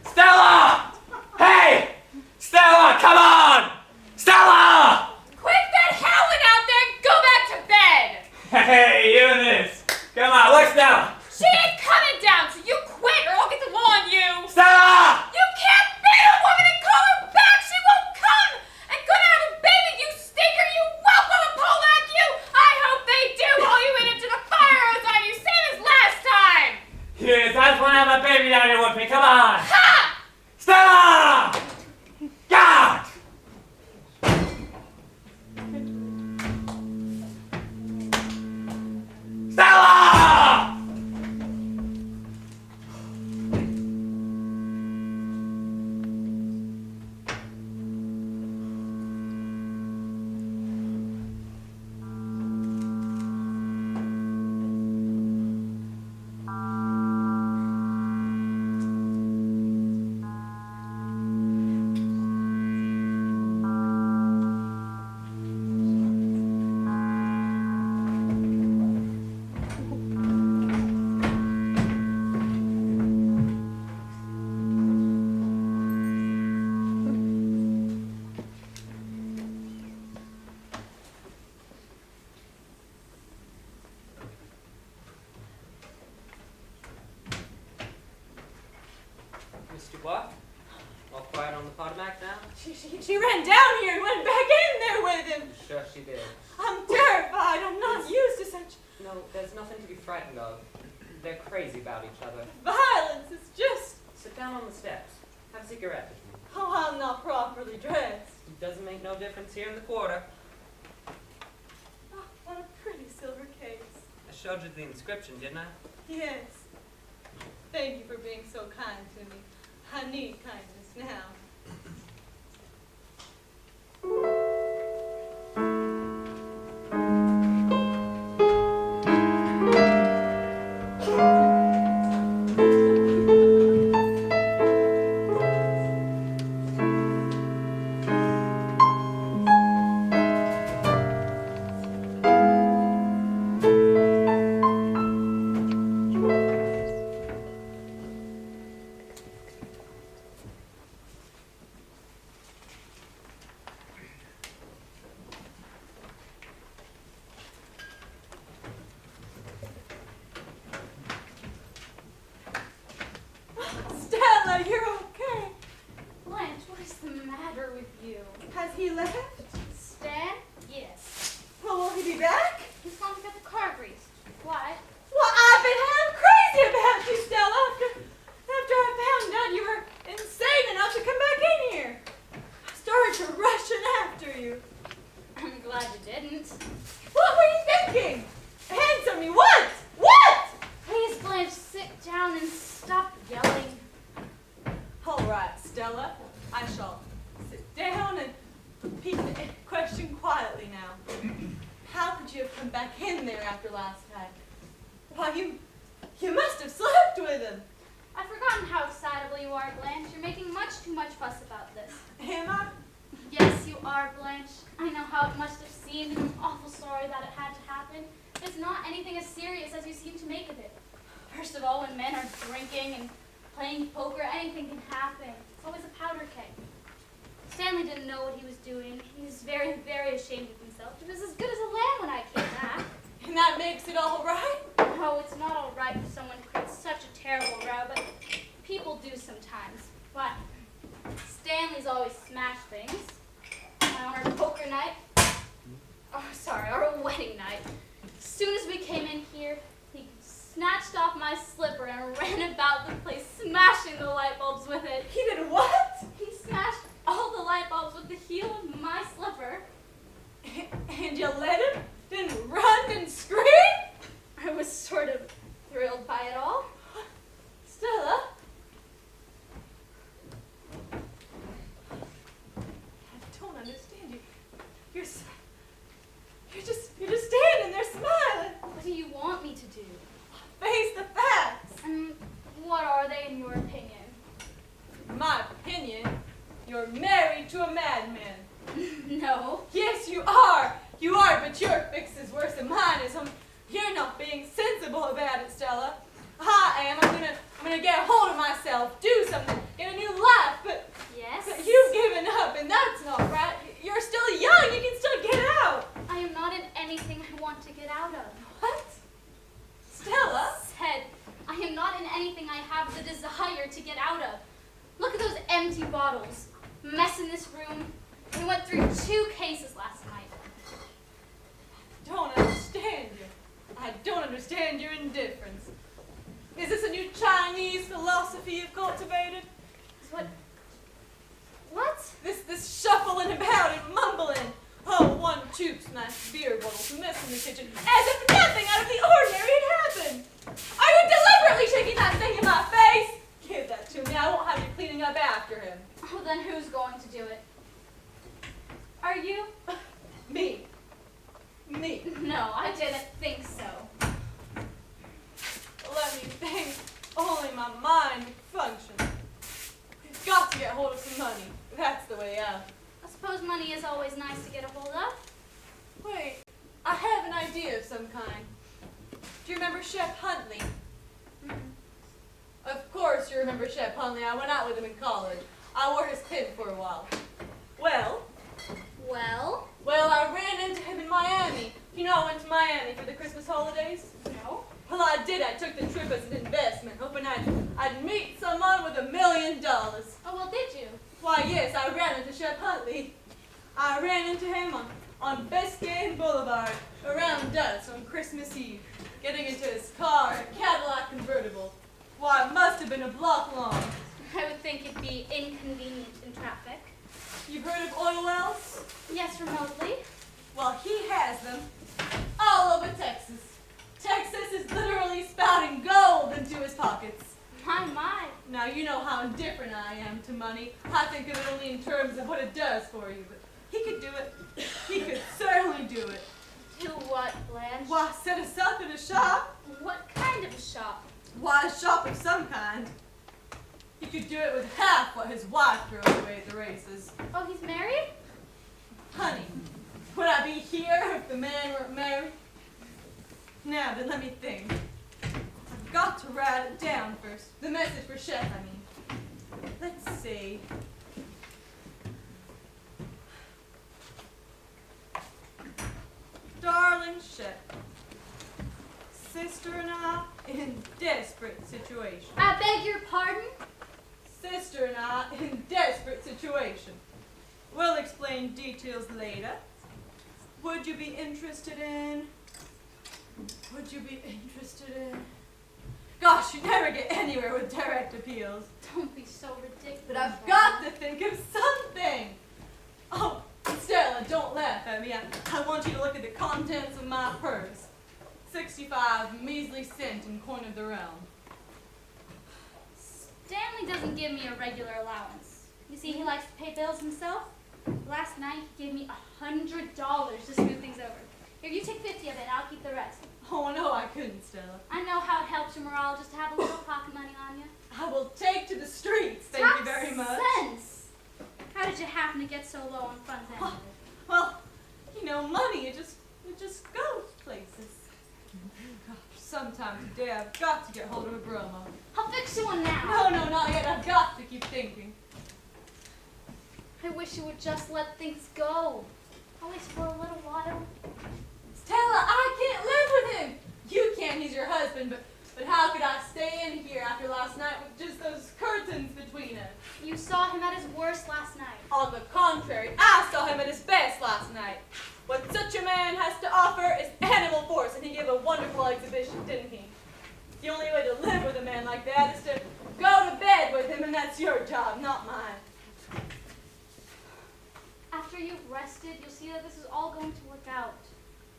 Stella! Hey! Stella, come on! Stella! Quit that howling out there and go back to bed! Hey, Eunice! Come on, what's now? She ain't coming down, so you quit or I'll get the law on you! Stella! You can't beat a woman and call her back! She won't come! And gonna have a baby, you stinker! You won't let a pole like you! I hope they do haul you in into the fire Miss Dubois? All quiet on the Potomac now? She ran down here and went back in there with him. Sure she did. I'm terrified. I'm not used to such No, there's nothing to be frightened of. They're crazy about each other. violence. It's just, Sit down on the steps. Have a cigarette with me. oh, I'm not properly dressed. It doesn't make no difference here in the quarter. Oh, what a pretty silver case. I showed you the inscription, didn't I? Yes. Thank you for being so kind to me. I need kindness now. Stella, you're okay. Blanche, what is the matter with you? Has he left? Stan? Yes. Well, will he be back? He's gone to get the car greased. Why? Well, I've been half crazy about you, Stella, after I found out you were insane enough to come back in here. I started to rush in after you. I'm glad you didn't. What were you thinking? Answer me, what? What? Please, Blanche, sit down and stop yelling. All right, Stella. I shall sit down and repeat the question quietly now. How could you have come back in there after last night? Why, you must have slept with him. I've forgotten how excitable you are, Blanche. You're making much too much fuss about this. Am I? Yes, you are, Blanche. I know how it must have seemed, and I'm awful sorry that it had to happen. It's not anything as serious as you seem to make of it. First of all, when men are drinking and playing poker, anything can happen. It's always a powder keg. Stanley didn't know what he was doing. He was very, very ashamed of himself. He was as good as a lamb when I came back. And that makes it all right? No, it's not all right for someone to create such a terrible row, but people do sometimes. But Stanley's always smashed things. On our poker night, our wedding night. As soon as we came in here, he snatched off my slipper and ran about the place, smashing the light bulbs with it. He did what? He smashed all the light bulbs with the heel of my slipper. And you let him? Didn't run, didn't scream? I was sort of thrilled by it all. Stella? I don't understand you. You're just standing there smiling. What do you want me to do? Face the facts. And what are they in your opinion? In my opinion, you're married to a madman. No. Yes, you are. You are, but your fix is worse than mine is. You're not being sensible about it, Stella. I am. I'm gonna get a hold of myself, do something, get a new life, but Yes? you've given up, and that's not right. You're still young. You can still get out. I am not in anything I want to get out of. What? Stella? Said, I am not in anything I have the desire to get out of. Look at those empty bottles. Mess in this room. We went through 2 cases last night. Don't understand you. I don't understand your indifference. Is this a new Chinese philosophy you've cultivated? What? This shuffling about and mumbling. Oh, 1, 2, smash beer bottles, mess in the kitchen, as if nothing out of the ordinary had happened. Are you deliberately shaking that thing in my face? Give that to me. I won't have you cleaning up after him. Oh, then who's going to do it? Are you? Me. Me. No, I didn't think so. Let me think. Only my mind functions. We've got to get hold of some money. That's the way out. I suppose money is always nice to get a hold of. Wait, I have an idea of some kind. Do you remember Shep Huntley? Of course you remember Shep Huntley. I went out with him in college. I wore his pin for a while. Well, Well, I ran into him in Miami. You know I went to Miami for the Christmas holidays? no. Well, I did. I took the trip as an investment, hoping I'd meet someone with $1 million. Oh, well, did you? Why, yes, I ran into Shep Huntley. I ran into him on Biscayne Boulevard around dusk on Christmas Eve, getting into his car, a Cadillac convertible. Why, it must have been a block long. I would think it'd be inconvenient in traffic. You've heard of oil wells? Yes, remotely. Well, he has them all over Texas. Texas is literally spouting gold into his pockets. My. Now, you know how indifferent I am to money. I think of it only in terms of what it does for you, but he could do it. He could certainly do it. Do what, Blanche? Why, set us up in a shop? What kind of a shop? Why, a shop of some kind. He could do it with half what his wife throws away at the races. Oh, he's married? Honey, would I be here if the man weren't married? Now, then let me think. I've got to write it down first. The message for Chef, I mean. Let's see. Darling Chef, sister and I in desperate situation. I beg your pardon? Sister and I in desperate situation. We'll explain details later. Would you be interested in? Gosh, you never get anywhere with direct appeals. Don't be so ridiculous. But I've got to think of something. Oh, Stella, don't laugh at me. I want you to look at the contents of my purse. 65 measly cents in coin of the realm. Stanley doesn't give me a regular allowance. You see, he likes to pay bills himself. Last night, he gave me $100 to smooth things over. Here, you take 50 of it, I'll keep the rest. Oh, no, I couldn't, Stella. I know how it helps your morale just to have a little pocket money on you. I will take to the streets, thank you very much. Sense. How did you happen to get so low on funds anyway? Well, you know, money, it just goes places. Gosh, sometime today I've got to get hold of a bromo. I'll fix you one now. No, not yet. I've got to keep thinking. I wish you would just let things go. At least for a little while. Stella, I can't live with him. You can, he's your husband, but how could I stay in here after last night with just those curtains between us? You saw him at his worst last night. On the contrary, I saw him at his best last night. What such a man has to offer is animal force, and he gave a wonderful exhibition, didn't he? The only way to live with a man like that is to go to bed with him, and that's your job, not mine. After you've rested, you'll see that this is all going to work out.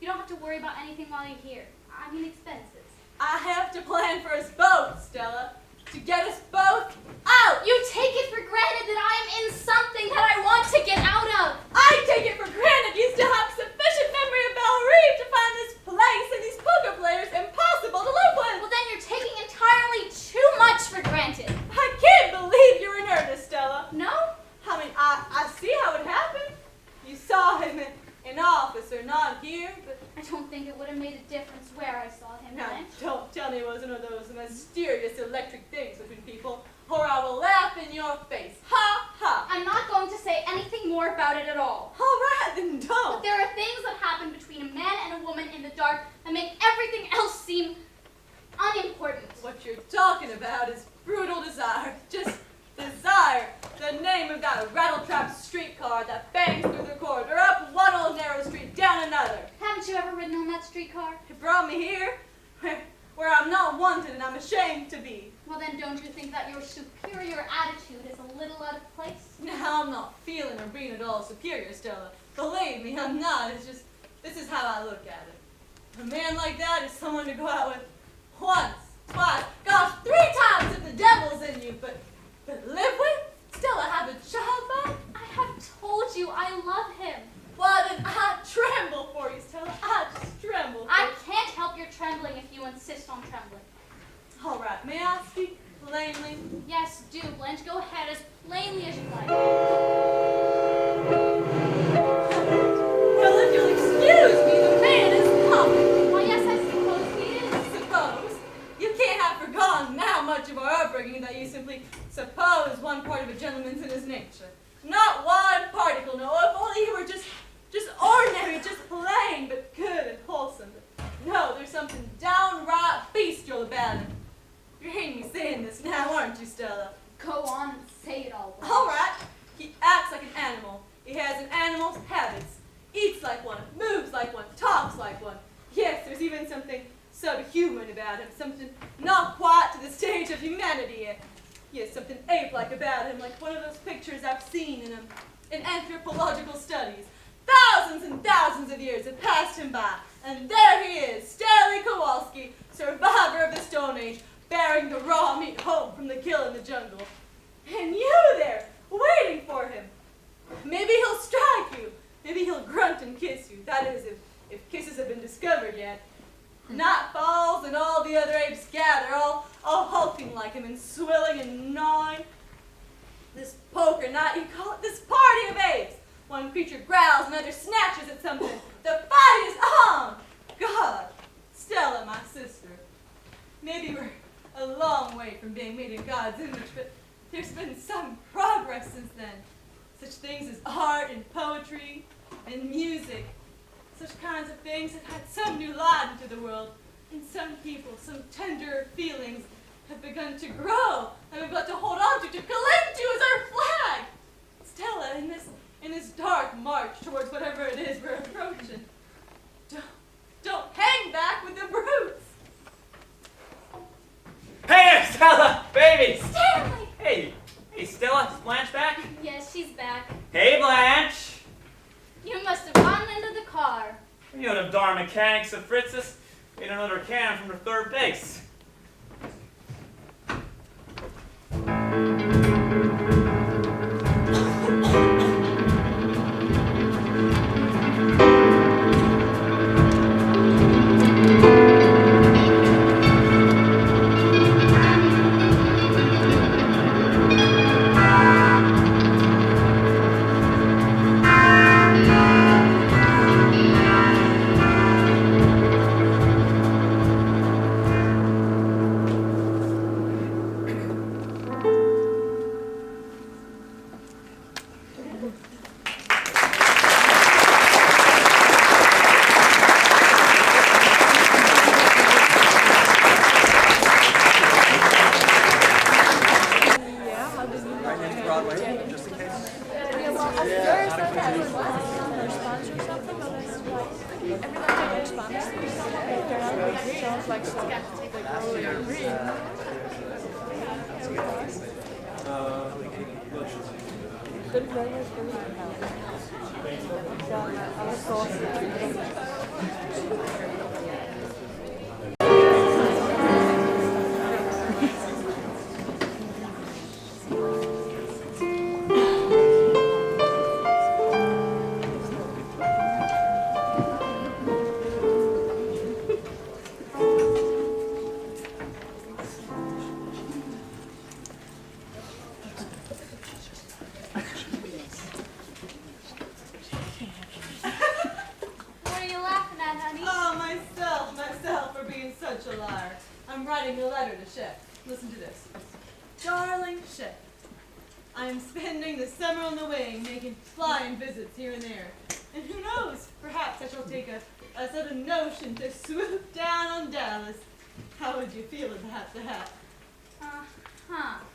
You don't have to worry about anything while you're here. I mean expenses. I have to plan for us both, Stella. To get us both out. You take it for granted that I am in something that I want to get out of. I take it for granted you still have sufficient memory of Belle to find this place and these poker players impossible to live with. Well, then you're taking entirely too much for granted. I can't believe you're in earnest, Stella. No? I mean, I see how it happened. You saw him in office or not here, but I don't think it would have made a difference where I saw him, now, Blanche. don't tell me it wasn't one of those mysterious electric things between people, or I will laugh in your face. Ha, ha. I'm not going to say anything more about it at all. All right, then But don't. there are things that happen between a man and a woman in the dark that make everything else seem unimportant. What you're talking about is brutal desire. Just desire. The name of that rattletrap streetcar that bangs through the corridor, up one old narrow street, down another. Haven't you ever ridden on that streetcar? It brought me here, where I'm not wanted and I'm ashamed to be. Well, then don't you think that your superior attitude is a little out of place? Now, I'm not feeling or being at all superior, Stella. Believe me, I'm not. It's just, this is how I look at it. A man like that is someone to go out with once, twice, gosh, 3 times if the devil's in you, but live with? Stella, have a child by? I have told you I love him. Well, then I tremble for you, Stella. I just tremble for I you. can't help your trembling if you insist on trembling. All right, may I speak plainly? Yes, do, Blanche. Go ahead as plainly as you like. Well, if you'll excuse me, the man is coming. Why, yes, I suppose he is. Suppose. You can't have forgotten how much of our upbringing that you simply suppose one part of a gentleman's in his nature. Not one particle, no. If only he were just ordinary, just like one, talks like one. Yes, there's even something subhuman about him, something not quite to the stage of humanity yet. Yes, something ape-like about him, like one of those pictures I've seen in anthropological studies. Thousands and thousands of years have passed him by, and there he is, Stanley Kowalski, survivor of the Stone Age, bearing the raw meat home from the kill in the jungle. And you there, waiting for him. Maybe he'll strike you. Maybe he'll grunt and kiss you. That is, if kisses have been discovered yet. Night falls and all the other apes gather, all hulking like him and swilling and gnawing. This poker night, you call it this party of apes. One creature growls, another snatches at something. The fight is on! God, Stella, my sister. Maybe we're a long way from being made in God's image, but there's been some progress since then. Such things as art and poetry and music. Such kinds of things have had some new light into the world. And some people, some tender feelings have begun to grow and we've got to hold on to cling to as our flag. Stella, in this dark march towards whatever it is we're approaching, don't hang back with the brutes. Hey there, Stella! Baby! Stanley! Hey, Stella, is Blanche back? Yes, she's back. Hey, Blanche! You must have gone into the car. You know the darn mechanics of Fritz's. Ate another can from the third base.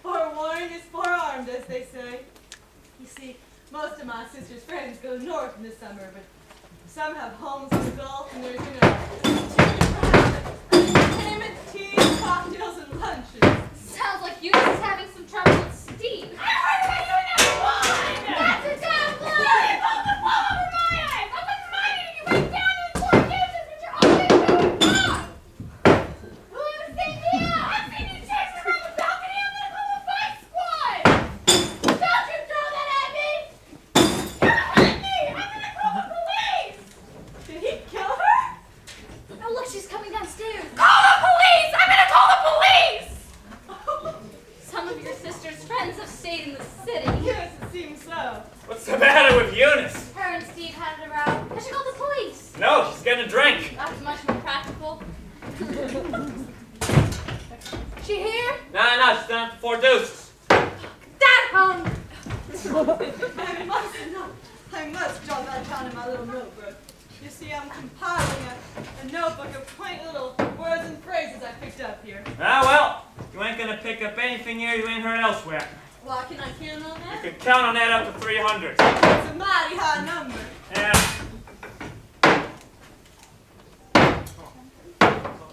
Forewarned is forearmed, as they say. You see, most of my sister's friends go north in the summer, but some have homes in the Gulf, and there's, entertainment, tea, cocktails, and lunches. Sounds like you just having some trouble with Steve. I heard about you in that wine! That's a damn lie! Hold the ball over my eyes! I wasn't minding you went down to the poor kisses, but you're always doing wrong! Who ever seen me out? I've seen you chasing around the balcony. I'm gonna call the fight squad! Don't you throw that at me! You're gonna hurt me! I'm gonna call the police! Did he kill her? Oh, look, she's coming downstairs. Call the police! I'm gonna call the police! Some of your sister's friends have stayed in the city. Yes, it seems so. What's the matter with Eunice? Her and Steve had it around. I should call the police. No, she's getting a drink. That's much more practical. She here? No, she's down at the Four Deuces. That hound! I must jot that down in my little notebook. You see, I'm compiling a notebook of quaint little words and phrases I picked up here. Ah, well, you ain't gonna pick up anything here you ain't heard elsewhere. Why, can I count on You that? can count on that up to 300. It's a mighty high number. Yeah.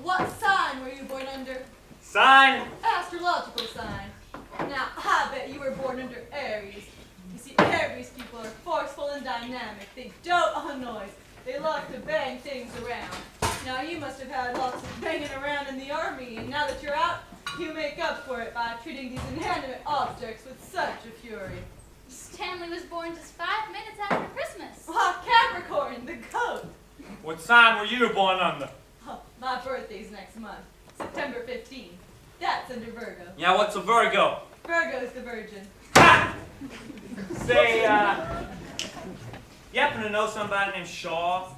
What sign were you born under? Sign? Astrological sign. Now, I bet you were born under Aries. You see, Aries people are forceful and dynamic. They dote on noise. They like to bang things around. Now, you must have had lots of banging around in the army, and now that you're out, you make up for it by treating these inanimate objects with such a fury. Stanley was born just 5 minutes after Christmas. Why, Capricorn, the goat. What sign were you born under? Oh, my birthday's next month, September 15th. That's under Virgo. Yeah, what's a Virgo? Virgo's the virgin. Ha! Say, you happen to know somebody named Shaw?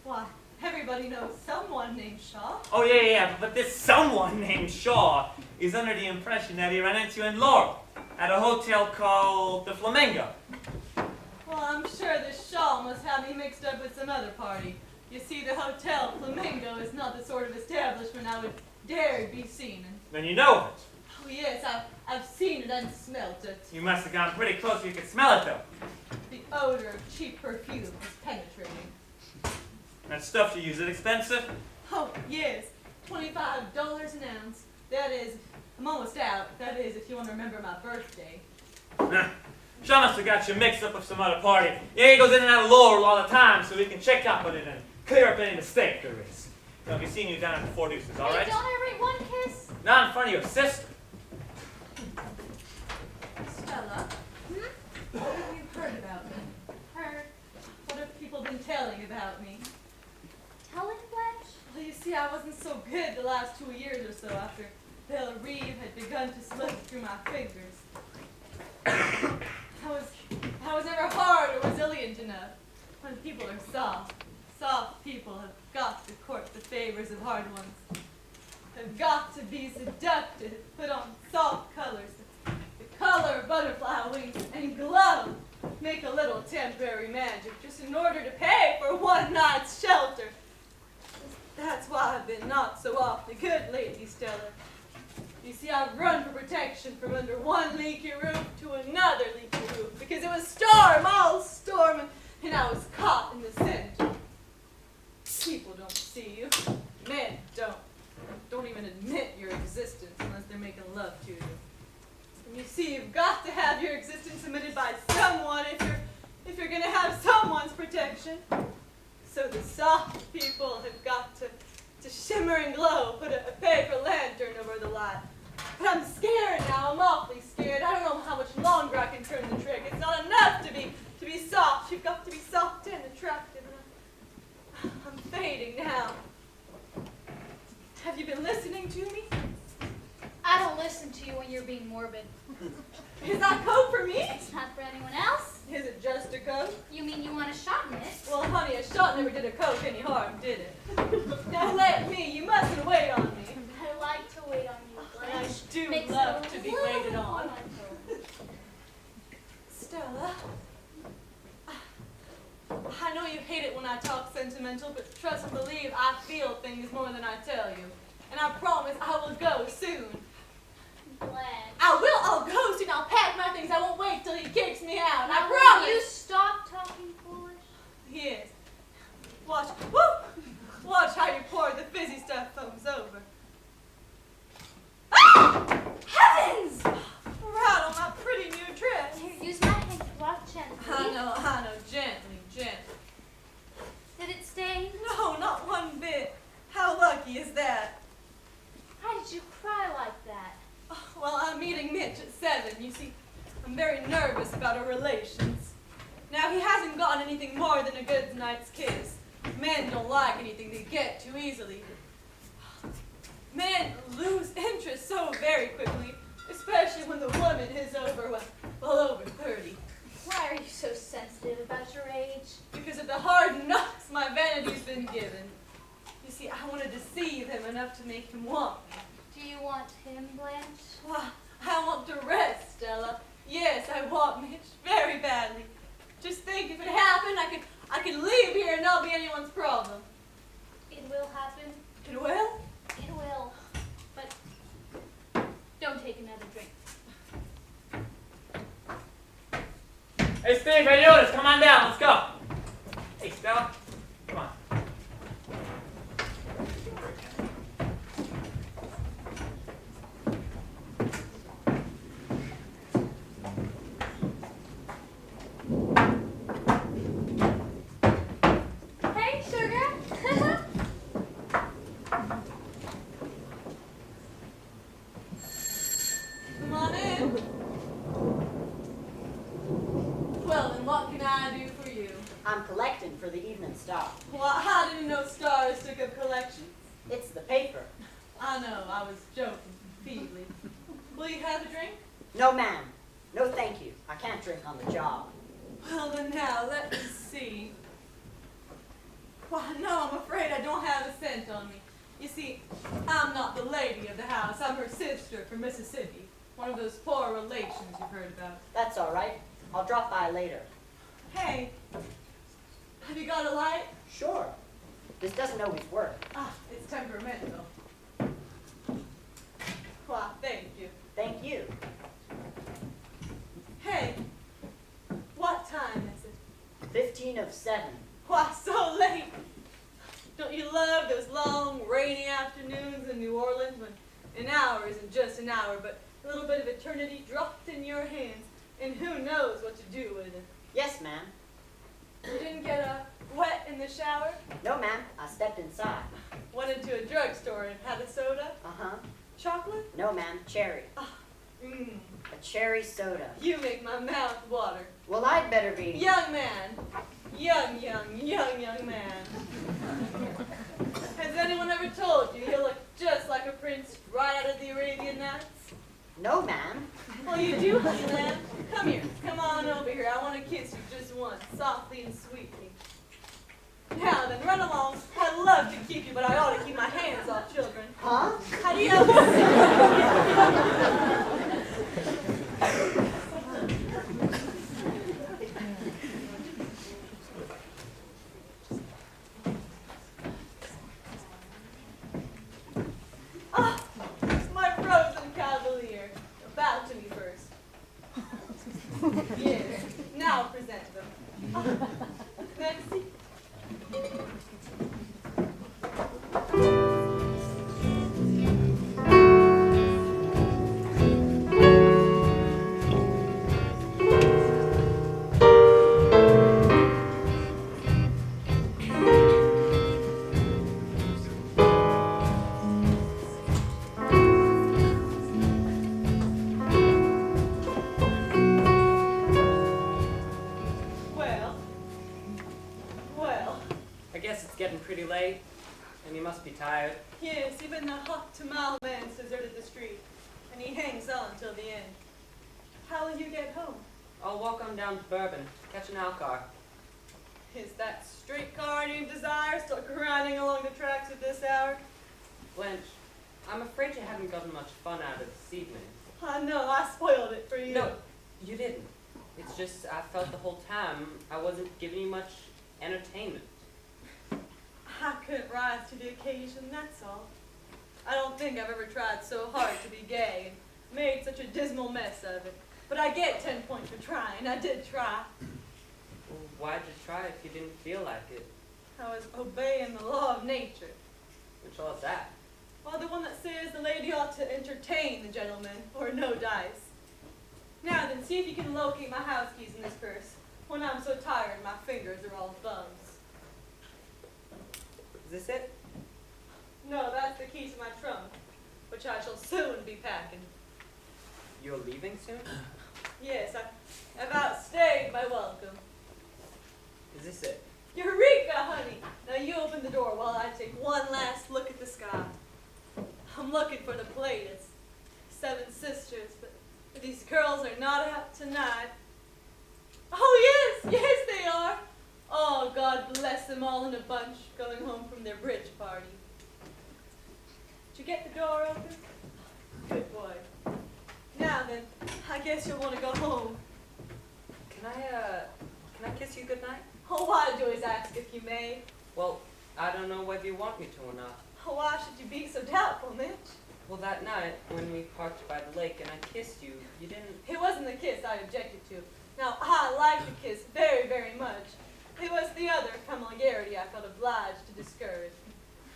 Why, everybody knows someone named Shaw. Oh, yeah, but this someone named Shaw is under the impression that he ran into you in Laurel at a hotel called the Flamingo. Well, I'm sure this Shaw must have me mixed up with some other party. You see, the Hotel Flamingo is not the sort of establishment I would dare be seen in. Then you know it. Oh, yes, I've seen it and smelt it. You must have gone pretty close so you could smell it, though. The odor of cheap perfume is penetrating. That stuff you use, is it expensive? Oh, yes, $25 an ounce. That is, I'm almost out. That is, if you want to remember my birthday. Shaw must have got you mixed up with some other party. Yeah, he goes in and out of Laurel all the time so he can check up on it and clear up any mistake there is. I'll be seeing you down at the Four Deuces, all right? Hey, don't I write one kiss? Not in front of your sister. Stella, what have you heard about me? Heard. What have people been telling about me? Telling Blanche? Well, you see, I wasn't so good the last 2 years or so after Belle Reeve had begun to slip through my fingers. I was never hard or resilient enough. When people are soft, soft people have got to court the favors of hard ones. Have got to be seductive, put on soft colors, the color of butterfly wings, and glow. Make a little temporary magic just in order to pay for one night's shelter. That's why I've been not so awfully good lately, Stella. You see, I've run for protection from under one leaky roof to another leaky roof because it was storm, all storm, and I was caught in the center. People don't see you. Men don't even admit your existence unless they're making love to you. And you see, you've got to have your existence admitted by someone if you're going to have someone's protection. So the soft people have got to shimmer and glow, put a paper lantern over the light. But I'm scared now. I'm awfully scared. I don't know how much longer I can turn the trick. It's not enough to be soft. You've got to be soft and attractive. And I'm fading now. Have you been listening to me? I don't listen to you when you're being morbid. Is that coke for me? It's not for anyone else. Is it just a coke? You mean you want a shot in it? Well, honey, a shot never did a coke any harm, did it? Now let me. You mustn't wait on me. I like to wait on you, I Blanche. do Makes love it a to be little waited on. more. Stella, I know you hate it when I talk sentimental, but trust and believe I feel things more than I tell you. And I promise I will go soon. Blanche. I'll go soon. I'll pack my things. I won't wait till he kicks me out. Now, I will promise. you stop talking foolish? Yes. Watch how you pour the fizzy stuff foams over. Ah! Heavens! Right on my pretty new dress. Here, use my hand to wash gently. I know. Gently. Did it stain? No, not one bit. How lucky is that? Why did you cry like that? Oh, well, I'm meeting Mitch at 7. You see, I'm very nervous about our relations. Now, he hasn't gotten anything more than a good night's kiss. Men don't like anything they get too easily. Men lose interest so very quickly, especially when the woman is over 30. Why are you so sensitive about your age? Because of the hard knocks my vanity's been given. You see, I want to deceive him enough to make him want me. Do you want him, Blanche? Why, I want to rest, Stella. Yes, I want Mitch very badly. Just think, if it happened, I could leave here and not be anyone's problem. It will happen. It will? It will. But don't take another drink. Hey, Steve, hey, Eunice, come on down. Let's go. Hey, Stella, come on. stop. Well, how did you know stars took up collections? It's the paper. I know, I was joking feebly. Will you have a drink? No, ma'am. No, thank you. I can't drink on the job. Well, then now, let me see. Well, no, I'm afraid I don't have a cent on me. You see, I'm not the lady of the house. I'm her sister from Mississippi. One of those poor relations you've heard about. That's all right. I'll drop by later. Hey, have you got a light? Sure. This doesn't always work. Ah, it's temperamental. Why, thank you. Thank you. Hey, what time is it? 15 of 7. Why, so late? Don't you love those long, rainy afternoons in New Orleans when an hour isn't just an hour, but a little bit of eternity dropped in your hands, and who knows what to do with it? Yes, ma'am. You didn't get wet in the shower? No, ma'am. I stepped inside. Went into a drugstore and had a soda? Uh-huh. Chocolate? No, ma'am. Cherry. Mmm, A cherry soda. you make my mouth water. Well, I'd better be. Young man. Young man. Has anyone ever told you look just like a prince right out of the Arabian Nights? No, ma'am. Well, you do, honey lamb. Come here. Come on over here. I want to kiss you just once, softly and sweetly. Now then, run along. I'd love to keep you, but I ought to keep my hands off children. Huh? How do you Ah, my frozen cavalier. Bow to me first. Yes. Now present them. Merci. Well. I guess it's getting pretty late, and you must be tired. Yes, even the hot tamale man's deserted the street, and he hangs on till the end. How will you get home? I'll walk on down to Bourbon, catch an owl car. Is that streetcar you desire still grinding along the tracks at this hour? Blanche, I'm afraid you haven't gotten much fun out of this evening. I know, I spoiled it for you. No, you didn't. It's just I felt the whole time I wasn't giving you much entertainment. I couldn't rise to the occasion, that's all. I don't think I've ever tried so hard to be gay and made such a dismal mess of it. But I get 10 points for trying. I did try. Well, why'd you try if you didn't feel like it? I was obeying the law of nature. Which law is that? Well, the one that says the lady ought to entertain the gentleman, or no dice. Now then, see if you can locate my house keys in this purse. When I'm so tired, my fingers are all thumbs. Is this it? No, that's the key to my trunk, which I shall soon be packing. You're leaving soon? Yes, I've outstayed my welcome. Is this it? Eureka, honey! Now you open the door while I take one last look at the sky. I'm looking for the plate. It's 7 sisters, but these girls are not out tonight. Oh, yes, they are. Oh, God bless them all in a bunch going home from their bridge party. Did you get the door open? Good boy. Now then, I guess you'll want to go home. Can I kiss you goodnight? Oh, why do you always ask if you may? Well, I don't know whether you want me to or not. Oh, why should you be so doubtful, Mitch? Well, that night, when we parked by the lake and I kissed you, you didn't... It wasn't the kiss I objected to. Now, I like the kiss very, very much. It was the other familiarity I felt obliged to discourage.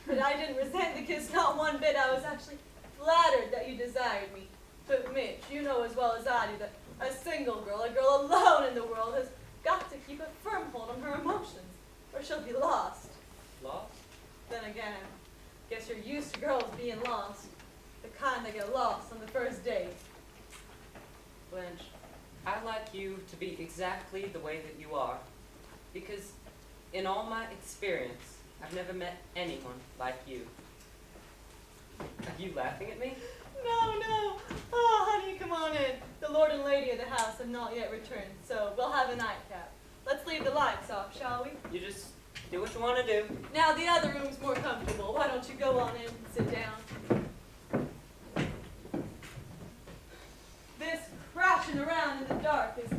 But I didn't resent the kiss, not one bit. I was actually flattered that you desired me. But, Mitch, you know as well as I do that a single girl, a girl alone in the world, has got to keep a firm hold on her emotions, or she'll be lost. Lost? Then again, guess you're used to girls being lost. The kind that get lost on the first date. Blanche, I'd like you to be exactly the way that you are. Because In all my experience, I've never met anyone like you. Are you laughing at me? No. Oh, honey, come on in. The lord and lady of the house have not yet returned, so we'll have a nightcap. Let's leave the lights off, shall we? You just do what you want to do. Now the other room's more comfortable. Why don't you go on in and sit down? This crashing around in the dark is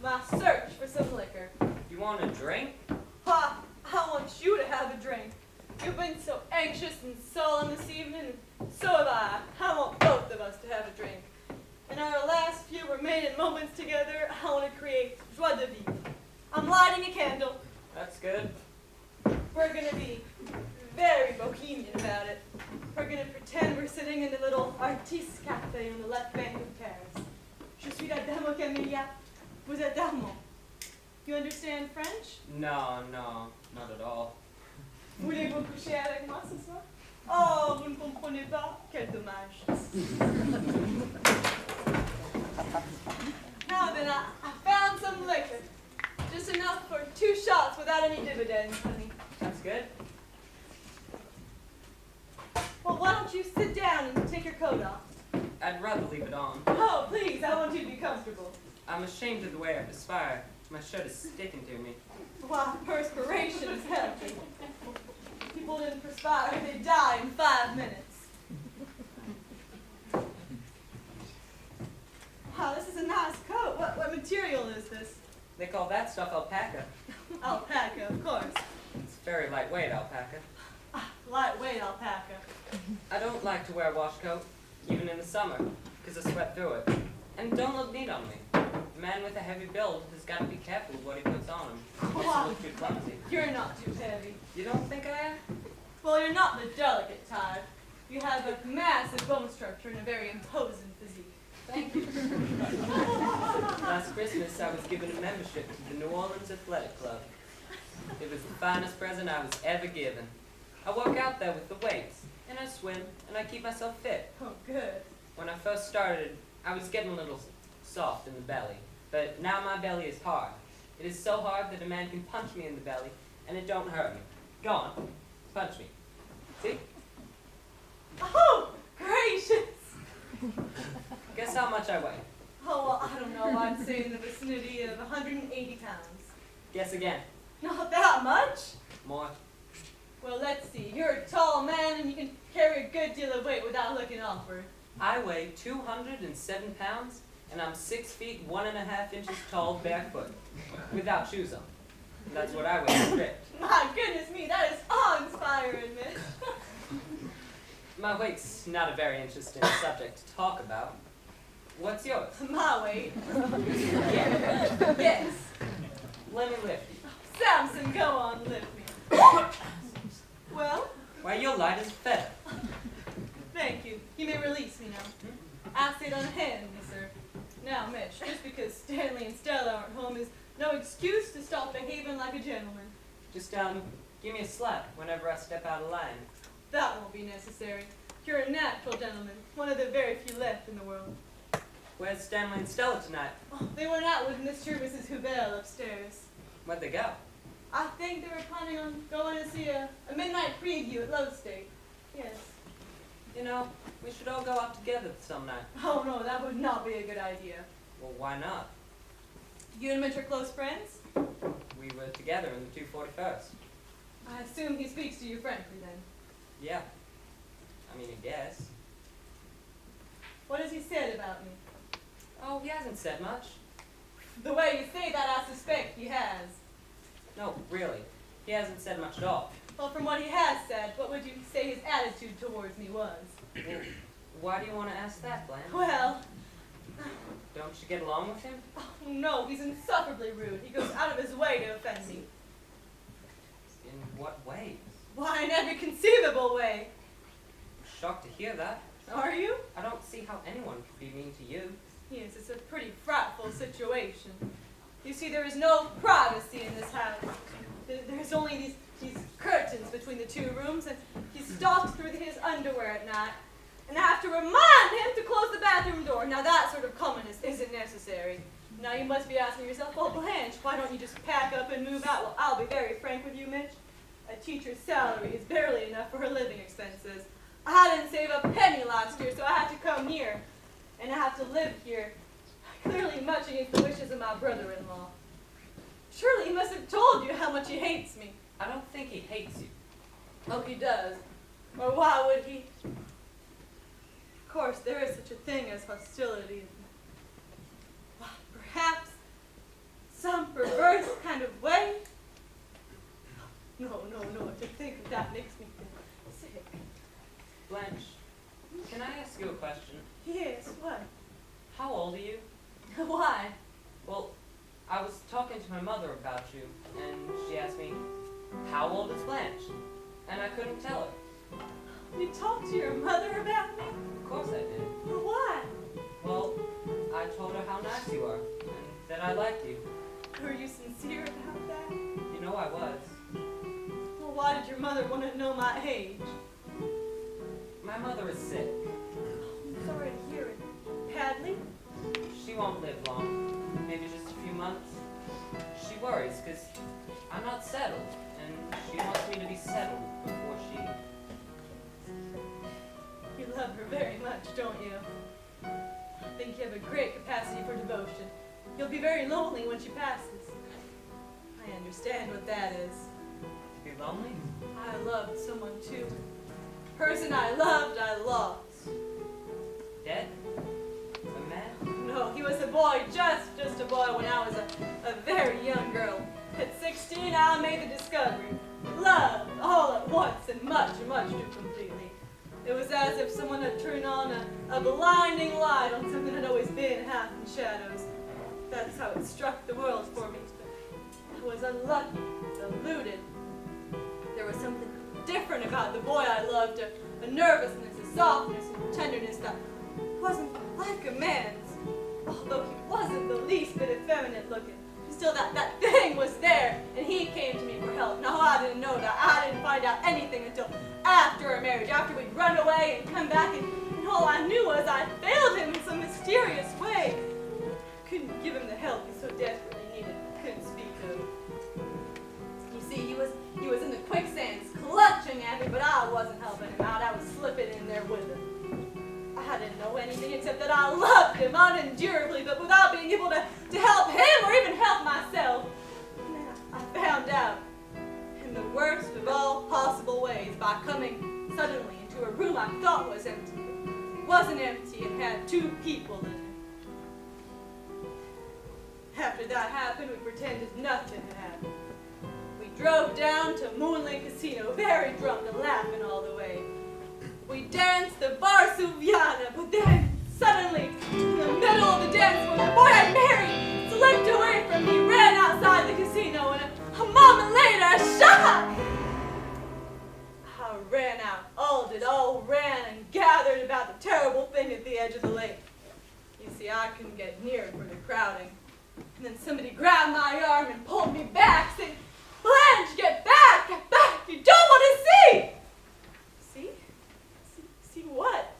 my search for some liquor. You want a drink? Ha! I want you to have a drink. You've been so anxious and solemn this evening, and so have I. I want both of us to have a drink. In our last few remaining moments together, I want to create joie de vivre. I'm lighting a candle. That's good. We're going to be very bohemian about it. We're going to pretend we're sitting in the little artiste cafe on the left bank of Paris. Je suis la dame au camélia. Vous êtes Armand. You understand French? No, not at all. Voulez-vous coucher avec moi ce soir? Oh, vous ne comprenez pas? Quel dommage. Now then, I found some liquor. Just enough for 2 shots without any dividends, honey. That's good. Well, why don't you sit down and take your coat off? I'd rather leave it on. Oh, please, I want you to be comfortable. I'm ashamed of the way I perspire. My shirt is sticking to me. Why, perspiration is healthy. People didn't perspire, they die in 5 minutes. Wow, this is a nice coat. What material is this? They call that stuff alpaca. Alpaca, of course. It's very lightweight alpaca. Lightweight alpaca. I don't like to wear a wash coat, even in the summer, because I sweat through it. And it don't look neat on me. A man with a heavy build has got to be careful of what he puts on him. It doesn't look too clumsy. You're not too heavy. You don't think I am? Well, you're not the delicate type. You have a massive bone structure and a very imposing physique. Thank you. Last Christmas, I was given a membership to the New Orleans Athletic Club. It was the finest present I was ever given. I work out there with the weights, and I swim, and I keep myself fit. Oh, good. When I first started, I was getting a little soft in the belly, but now my belly is hard. It is so hard that a man can punch me in the belly, and it don't hurt me. Go on, punch me. See? Oh, gracious! Guess how much I weigh? Oh, well, I don't know. I'd say in the vicinity of 180 pounds. Guess again. Not that much? More. Well, let's see. You're a tall man, and you can carry a good deal of weight without looking awkward. I weigh 207 pounds, and I'm 6 feet 1.5 inches tall barefoot, without shoes on. And that's what I weigh stripped. My goodness me, that is awe-inspiring, Mitch. My weight's not a very interesting subject to talk about. What's yours? My weight? Yeah. Yes. Let me lift you. Samson, go on, lift me. Well? Why, you're light as a feather. Thank you. You may release me now. I sit unhand me, sir. Now, Mitch, just because Stanley and Stella aren't home is no excuse to stop behaving like a gentleman. Just, give me a slap whenever I step out of line. That won't be necessary. You're a natural gentleman, one of the very few left in the world. Where's Stanley and Stella tonight? Oh, they went out with Mr. and Mrs. Hubel upstairs. Where'd they go? I think they were planning on going to see a midnight preview at Love State. Yes. You know, we should all go out together some night. Oh, no, that would not be a good idea. Well, why not? You and Mitch are close friends? We were together in the 241st. I assume he speaks to you frankly, then. Yeah. I mean, I guess. What has he said about me? Oh, he hasn't said much. The way you say that, I suspect he has. No, really. He hasn't said much at all. Well, from what he has said, what would you say his attitude towards me was? Well, why do you want to ask that, Blanche? Well, Don't you get along with him? oh, no, he's insufferably rude. He goes out of his way to offend me. In what ways? Why, in every conceivable way. I'm shocked to hear that. Are you? I don't see how anyone could be mean to you. Yes, it's a pretty frightful situation. You see, there is no privacy in this house. There's only these curtains between the 2 rooms, and he stalks through his underwear at night. And I have to remind him to close the bathroom door. Now that sort of commonness isn't necessary. Now you must be asking yourself, well, Blanche, why don't you just pack up and move out? Well, I'll be very frank with you, Mitch. A teacher's salary is barely enough for her living expenses. I didn't save a penny last year, so I had to come here. And I have to live here, clearly much against the wishes of my brother-in-law. Surely he must have told you how much he hates me. I don't think he hates you. Oh, he does. Or why would he? Of course, there is such a thing as hostility. Well, perhaps some perverse kind of way. No. To think of that makes me sick. Blanche, can I ask you a question? Yes, what? How old are you? Why? Well, I was talking to my mother about you, and she asked me, how old is Blanche? And I couldn't tell her. You talked to your mother about me? Of course I did. Why? Well, I told her how nice you are, and that I liked you. Were you sincere about that? You know I was. Well, why did your mother want to know my age? My mother is sick. I'm sorry to hear it. Badly? She won't live long, maybe just a few months. She worries because I'm not settled, and she wants me to be settled before she... You love her very much, don't you? I think you have a great capacity for devotion. You'll be very lonely when she passes. I understand what that is. Be lonely? I loved someone too. Person I loved, I lost. Dead? A man? No, he was a boy, just a boy when I was a very young girl. At 16, I made the discovery. Love, all at once, and much too completely. It was as if someone had turned on a blinding light on something that had always been half in shadows. That's how it struck the world for me. I was unlucky, deluded. There was something different about the boy I loved, a nervousness, a softness, and tenderness that wasn't like a man's. Although he wasn't the least bit effeminate looking. Still, that thing was there, and he came to me for help. No, I didn't know that. I didn't find out anything until after our marriage, after we'd run away and come back, and all I knew was I failed him in some mysterious way. I couldn't give him the help he so desperately needed. Couldn't speak of. You see, he was in the quicksands, clutching at me, but I wasn't helping him out. I was slipping in there with him. I didn't know anything except that I loved him unendurably, but without being able to help him or even help myself. And then I found out, in the worst of all possible ways, by coming suddenly into a room I thought was empty. It wasn't empty, it had two people in it. After that happened, we pretended nothing had happened. We drove down to Moonlight Casino, very drunk and laughing all the way. We danced the Varsuviana, but then, suddenly, in the middle of the dance, when the boy I married slipped away from me, ran outside the casino, and a moment later, a shot! I ran out. All ran and gathered about the terrible thing at the edge of the lake. You see, I couldn't get near for the crowding. And then somebody grabbed my arm and pulled me back, saying, Blanche, get back! You don't want to see! See? See what?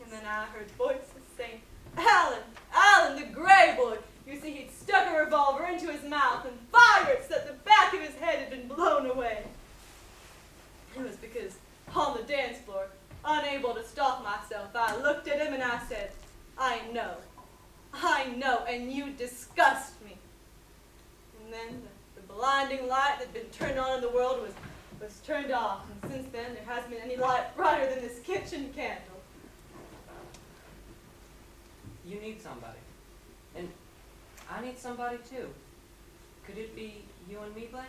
And then I heard voices saying, Alan, the gray boy. You see, he'd stuck a revolver into his mouth and fired so that the back of his head had been blown away. It was because on the dance floor, unable to stop myself, I looked at him and I said, I know, and you disgust me. And then the blinding light that had been turned on in the world was turned off, and since then there hasn't been any light brighter than this kitchen candle. You need somebody. And I need somebody too. Could it be you and me, Blanche?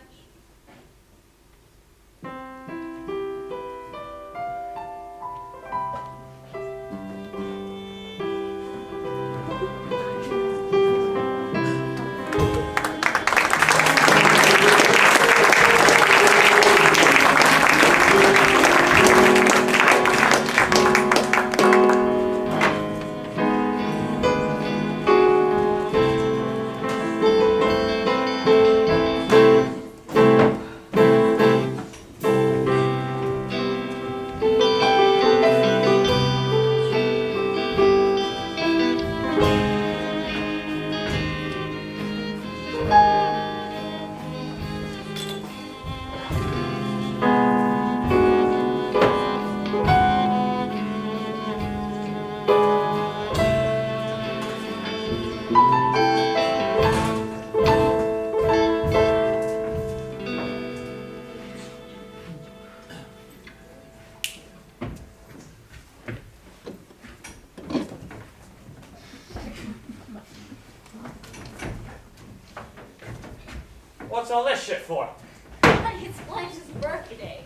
what's all this shit for? Honey, it's Blanche's birthday.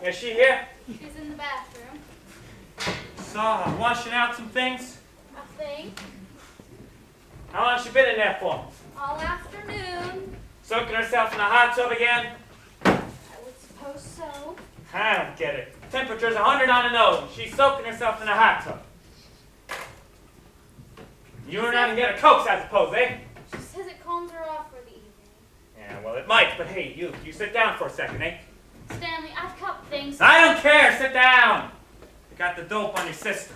Is she here? She's in the bathroom. So, I'm washing out some things. I think. How long has she been in there for? All afternoon. Soaking herself in a hot tub again? I would suppose so. I don't get it. Temperature's 100 on the nose, and she's soaking herself in a hot tub. You run out and get her cokes, I suppose, eh? She says it calms her off for the evening. Yeah, well, it might, but hey, you sit down for a second, eh? Stanley, I've cupped things. I don't care, sit down! You got the dope on your sister.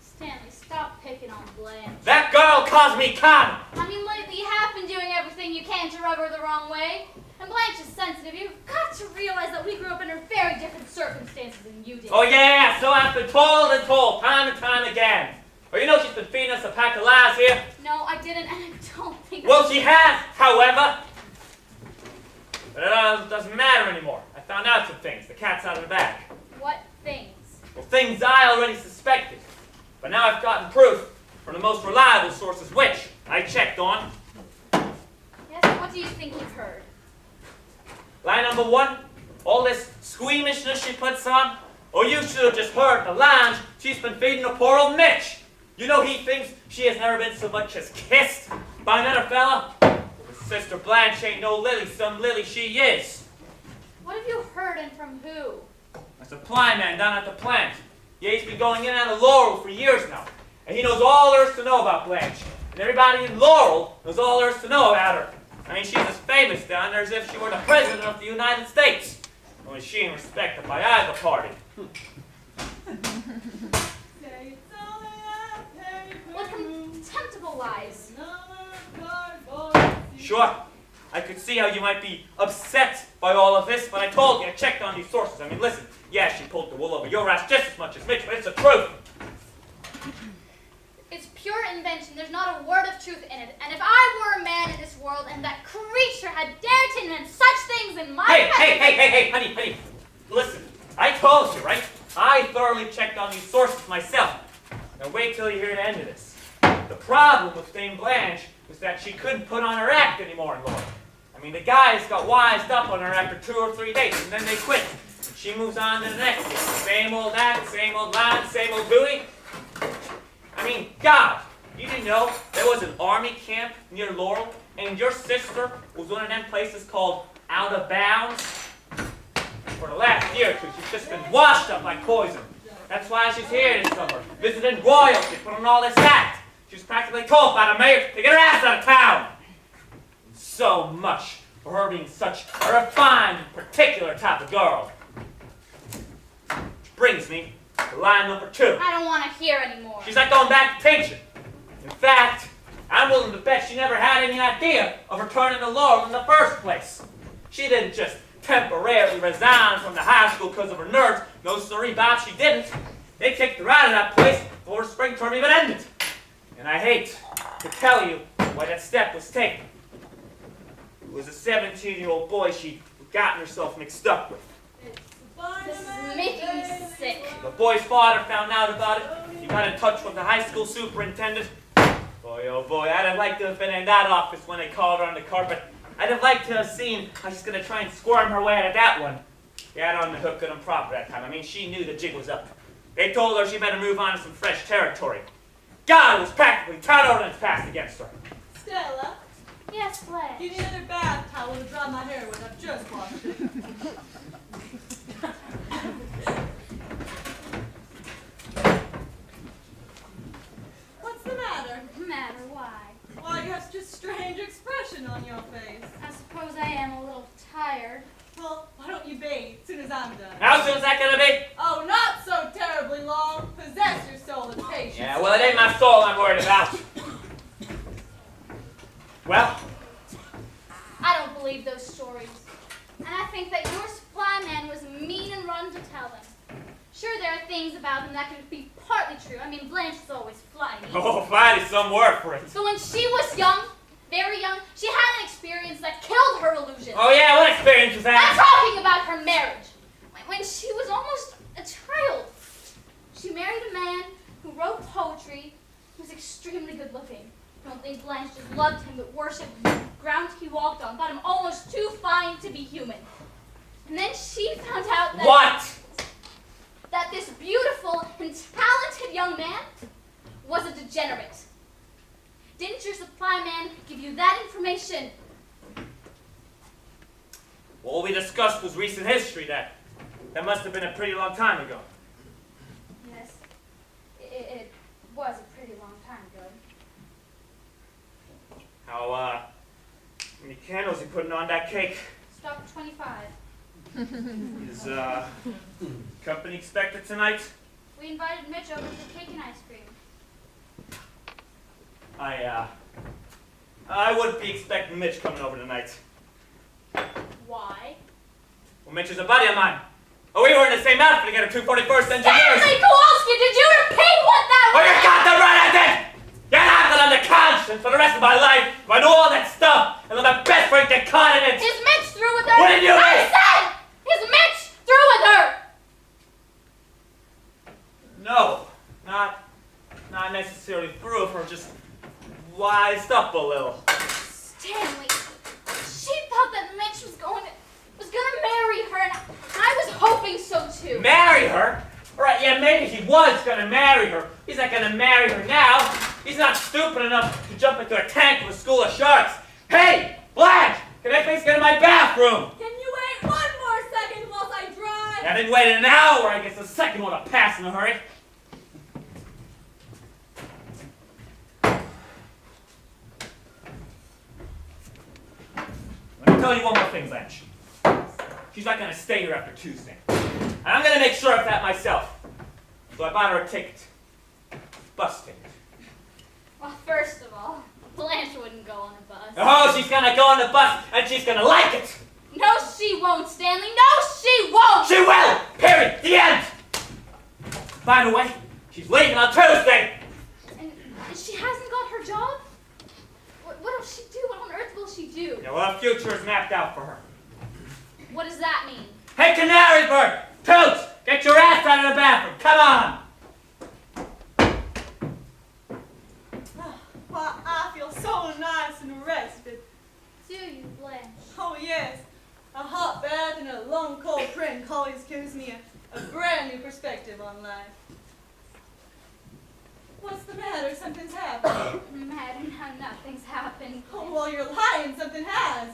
Stanley, stop picking on Blanche. That girl calls me con! I mean, lately you have been doing everything you can to rub her the wrong way. And Blanche is sensitive. You've got to realize that we grew up under very different circumstances than you did. Oh yeah, so I've been told and told, time and time again. Or you know she's been feeding us a pack of lies here? No, I didn't, and I don't think... Well, she has, however. But it doesn't matter anymore. I found out some things. The cat's out of the bag. What things? Well, things I already suspected. But now I've gotten proof from the most reliable sources, which I checked on. Yes, what do you think you've heard? Line number 1, all this squeamishness she puts on. Or you should have just heard the lines she's been feeding the poor old Mitch. You know he thinks she has never been so much as kissed by another fella? Well, his sister Blanche ain't no lily, some lily she is. What have you heard and from who? A supply man down at the plant. Yeah, he's been going in and out of Laurel for years now. And he knows all there is to know about Blanche. And everybody in Laurel knows all there is to know about her. I mean, she's as famous down there as if she were the President of the United States. Only she ain't respected by either party. What contemptible lies. Sure, I could see how you might be upset by all of this, but I told you, I checked on these sources. I mean, listen, yeah, she pulled the wool over your ass just as much as Mitch, but it's the truth. It's pure invention. There's not a word of truth in it. And if I were a man in this world and that creature had dared to invent such things in my Hey, honey, listen, I told you, right? I thoroughly checked on these sources myself. Now wait till you hear the end of this. The problem with Dame Blanche was that she couldn't put on her act anymore in Laurel. I mean, the guys got wised up on her after 2 or 3 days, and then they quit. And she moves on to the next thing. Same old act, same old line, same old buoy. I mean, God, you didn't know there was an army camp near Laurel, and your sister was one of them places called Out of Bounds? For the last year or two, she's just been washed up like poison. That's why she's here this summer, visiting royalty, putting on all this act. She was practically told by the mayor to get her ass out of town. And so much for her being such a refined and particular type of girl. Which brings me to line number 2. I don't want to hear anymore. She's not going back to teaching. In fact, I'm willing to bet she never had any idea of returning to Laurel in the first place. She didn't just temporarily resign from the high school because of her nerves. No sorry, Bob, she didn't. They kicked her out of that place before spring term even ended. And I hate to tell you why that step was taken. It was a 17-year-old boy she'd gotten herself mixed up with. This is making me sick. The boy's father found out about it. He got in touch with the high school superintendent. Boy, oh boy, I'd have liked to have been in that office when they called her on the carpet. I'd have liked to have seen how she's going to try and squirm her way out of that one. They had her on the hook good and proper that time. I mean, she knew the jig was up. They told her she better move on to some fresh territory. God was practically town ordinance passed against her. Stella, Yes, Blanche. give me another bath towel to dry my hair with. I've just washed it. What's the matter? Matter why? Why, you have such a strange expression on your face. I suppose I am a little tired. Well, why don't you bathe as soon as I'm done? How soon is that going to be? Oh, not so terribly long. Possess your soul and patience. Yeah, well, it ain't my soul I'm worried about. Well, I don't believe those stories. And I think that your supply man was mean and rotten to tell them. Sure, there are things about him that could be partly true. I mean, Blanche is always flighty. oh, flighty's some word for it. But when she was young, very young, she had an experience that killed her illusions. Oh yeah, what experience was I'm that? talking about her marriage. When she was almost a child, she married a man who wrote poetry, who was extremely good looking. Don't think Blanche just loved him but worshipped the ground he walked on, thought him almost too fine to be human. And then she found out that... What? That this beautiful and talented young man was a degenerate. Didn't your supply man give you that information? All we discussed was recent history. That must have been a pretty long time ago. Yes, it was a pretty long time ago. How many candles you putting on that cake? Stock 25. Is company expected tonight? We invited Mitch over for cake and ice cream. I wouldn't be expecting Mitch coming over tonight. Why? Well, Mitch is a buddy of mine. Oh, we were in the same outfit together, 241st Engineers. Stanley Kowalski, did you repeat what that Oh, was? you got the right I did! You're not gonna have the conscience for the rest of my life if I do all that stuff and let my best friend get caught in it. Is Mitch through with her? What did you I mean? said, is Mitch through with her? No, not necessarily through with her, just wised up a little. Stanley, she thought that Mitch was gonna marry her, and I was hoping so too. Marry her? All right, yeah, maybe he was gonna marry her. He's not gonna marry her now. He's not stupid enough to jump into a tank with a school of sharks. Hey, Blanche, can I please get in my bathroom? Can you wait one more second whilst I dry? I've been waiting an hour. I guess the second one to pass in a hurry. Let me tell you one more thing, Blanche. She's not going to stay here after Tuesday. And I'm going to make sure of that myself. So I bought her a ticket. Bus ticket. Well, first of all, Blanche wouldn't go on a bus. Oh, she's going to go on the bus and she's going to like it. No, she won't, Stanley. No, she won't. She will. Period. The end. By the way, she's leaving on Tuesday. And she hasn't got her job? What will she do? What on earth will she do? Yeah, well, her future is mapped out for her. What does that mean? Hey, Canary Bird! Toots! Get your ass out of the bathroom! Come on! Why, I feel so nice and rested. Do you, Blanche? Oh, yes. A hot bath and a long cold drink always gives me a brand new perspective on life. What's the matter? Something's happened. Madden, how nothing's happened. Oh, well, you're lying. Something has.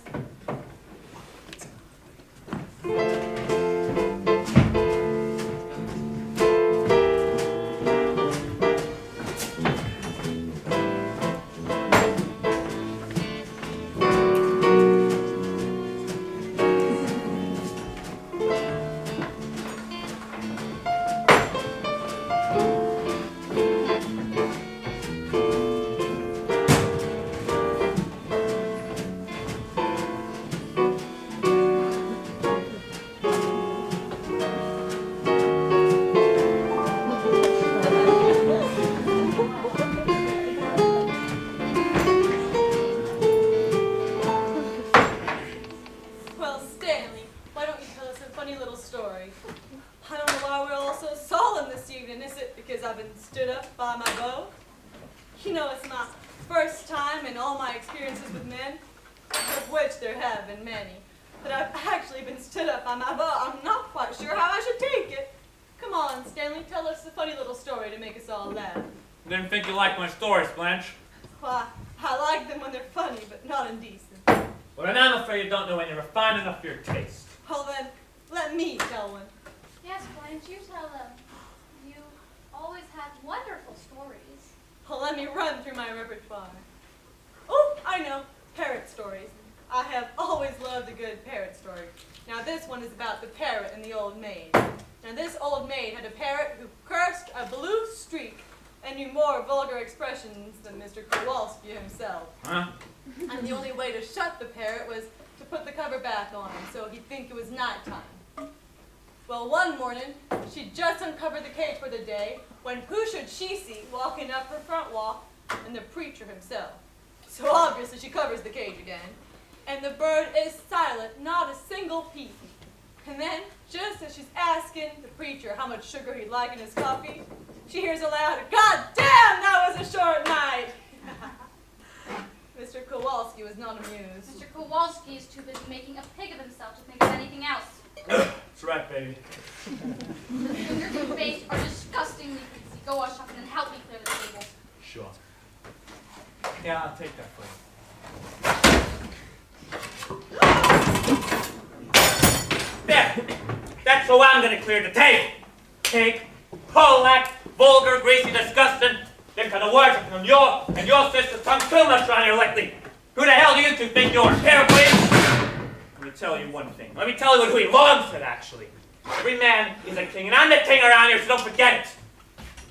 Well, Stanley, why don't you tell us a funny little story? I don't know why we're all so solemn this evening. Is it because I've been stood up by my beau? You know, it's my first time in all my experiences with men, of which there have been many, that I've actually been stood up by my beau. I'm not quite sure how I should take it. Come on, Stanley, tell us a funny little story to make us all laugh. Didn't think you liked my stories, Blanche. Why, I like them when they're funny, but not indecent. Well, then I'm afraid you don't know any refined enough for your taste. Well then, let me tell one. Yes, Blanche, you tell them. You always have wonderful stories. Well, let me run through my repertoire. Oh, I know, parrot stories. I have always loved a good parrot story. Now this one is about the parrot and the old maid. Now this old maid had a parrot who cursed a blue streak and knew more vulgar expressions than Mr. Kowalski himself. Huh? And the only way to shut the parrot was to put the cover back on him so he'd think it was nighttime. Well, one morning, she just uncovered the cage for the day when who should she see walking up her front walk and the preacher himself. So obviously she covers the cage again. And the bird is silent, not a single peep. And then, just as she's asking the preacher how much sugar he'd like in his coffee, she hears aloud, "God damn, that was a short night!" Mr. Kowalski was not amused. Mr. Kowalski is too busy making a pig of himself to think of anything else. That's right, baby. Your fingers and face are disgustingly greasy. Go wash up and then help me clear the table. Sure. Yeah, I'll take that for you. There! That's how I'm gonna clear the table. Pig, Polak, vulgar, greasy, disgusting. Them kind of words are from your and your sister's tongue too much around here lately. Who the hell do you two think you are? Here, please! Let me tell you one thing. Let me tell you what we long said, actually. Every man is a king, and I'm the king around here, so don't forget it.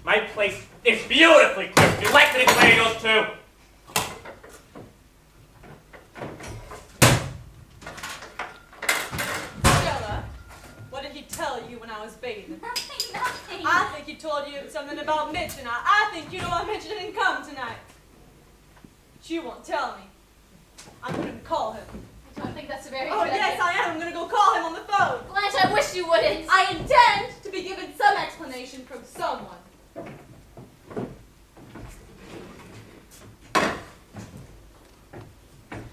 My place is beautifully clear. If you like to declare yours too. Stella, what did he tell you when I was bathing? Nothing. I think he told you something about Mitch, and I think you know why Mitch didn't come tonight. But you won't tell me. I'm going to call him. I don't think that's a very Oh, good yes, idea. I am. I'm going to go call him on the phone. Blanche, I wish you wouldn't. I intend to be given some explanation from someone.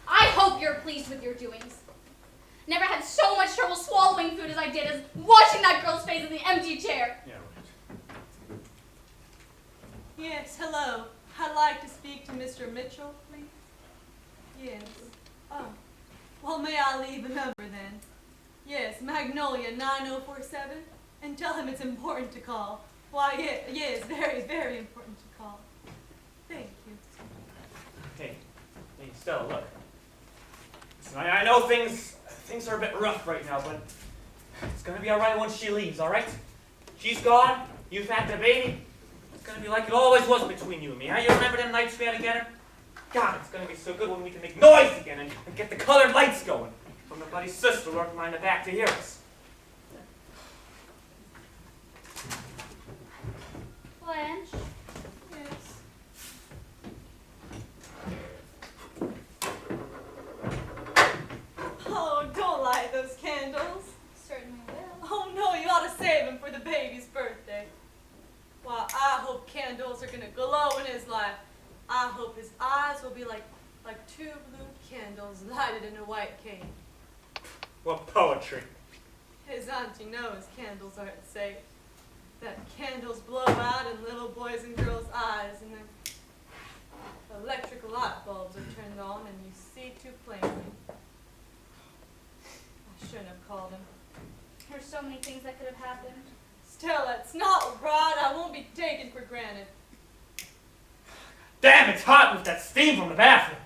I hope you're pleased with your doings. Never had so much trouble swallowing food as I did as watching that girl's face in the empty chair. Yeah, right. Yes, hello. I'd like to speak to Mr. Mitchell, please. Yes. Oh. Well, may I leave a number then? Yes, Magnolia 9047. And tell him it's important to call. Why, yes, very, very important to call. Thank you. Hey, Stella, look. Listen, I know things are a bit rough right now, but it's gonna be all right once she leaves, all right? She's gone. You've had the baby. It's gonna be like it always was between you and me. Huh? You remember them nights we had together? God, it's gonna be so good when we can make noise again and get the colored lights going from the bloody sister lurking behind the back to hear us. Blanche, Yes. Oh, don't light those candles. certainly will. Oh no, you ought to save them for the baby's birthday. Well, I hope candles are gonna glow in his life. I hope his eyes will be like two blue candles lighted in a white cane. What poetry. His auntie knows candles aren't safe. That candles blow out in little boys and girls' eyes, and then electric light bulbs are turned on and you see too plainly. I shouldn't have called him. There's so many things that could have happened. Stella, it's not right. I won't be taken for granted. Damn, it's hot with that steam from the bathroom.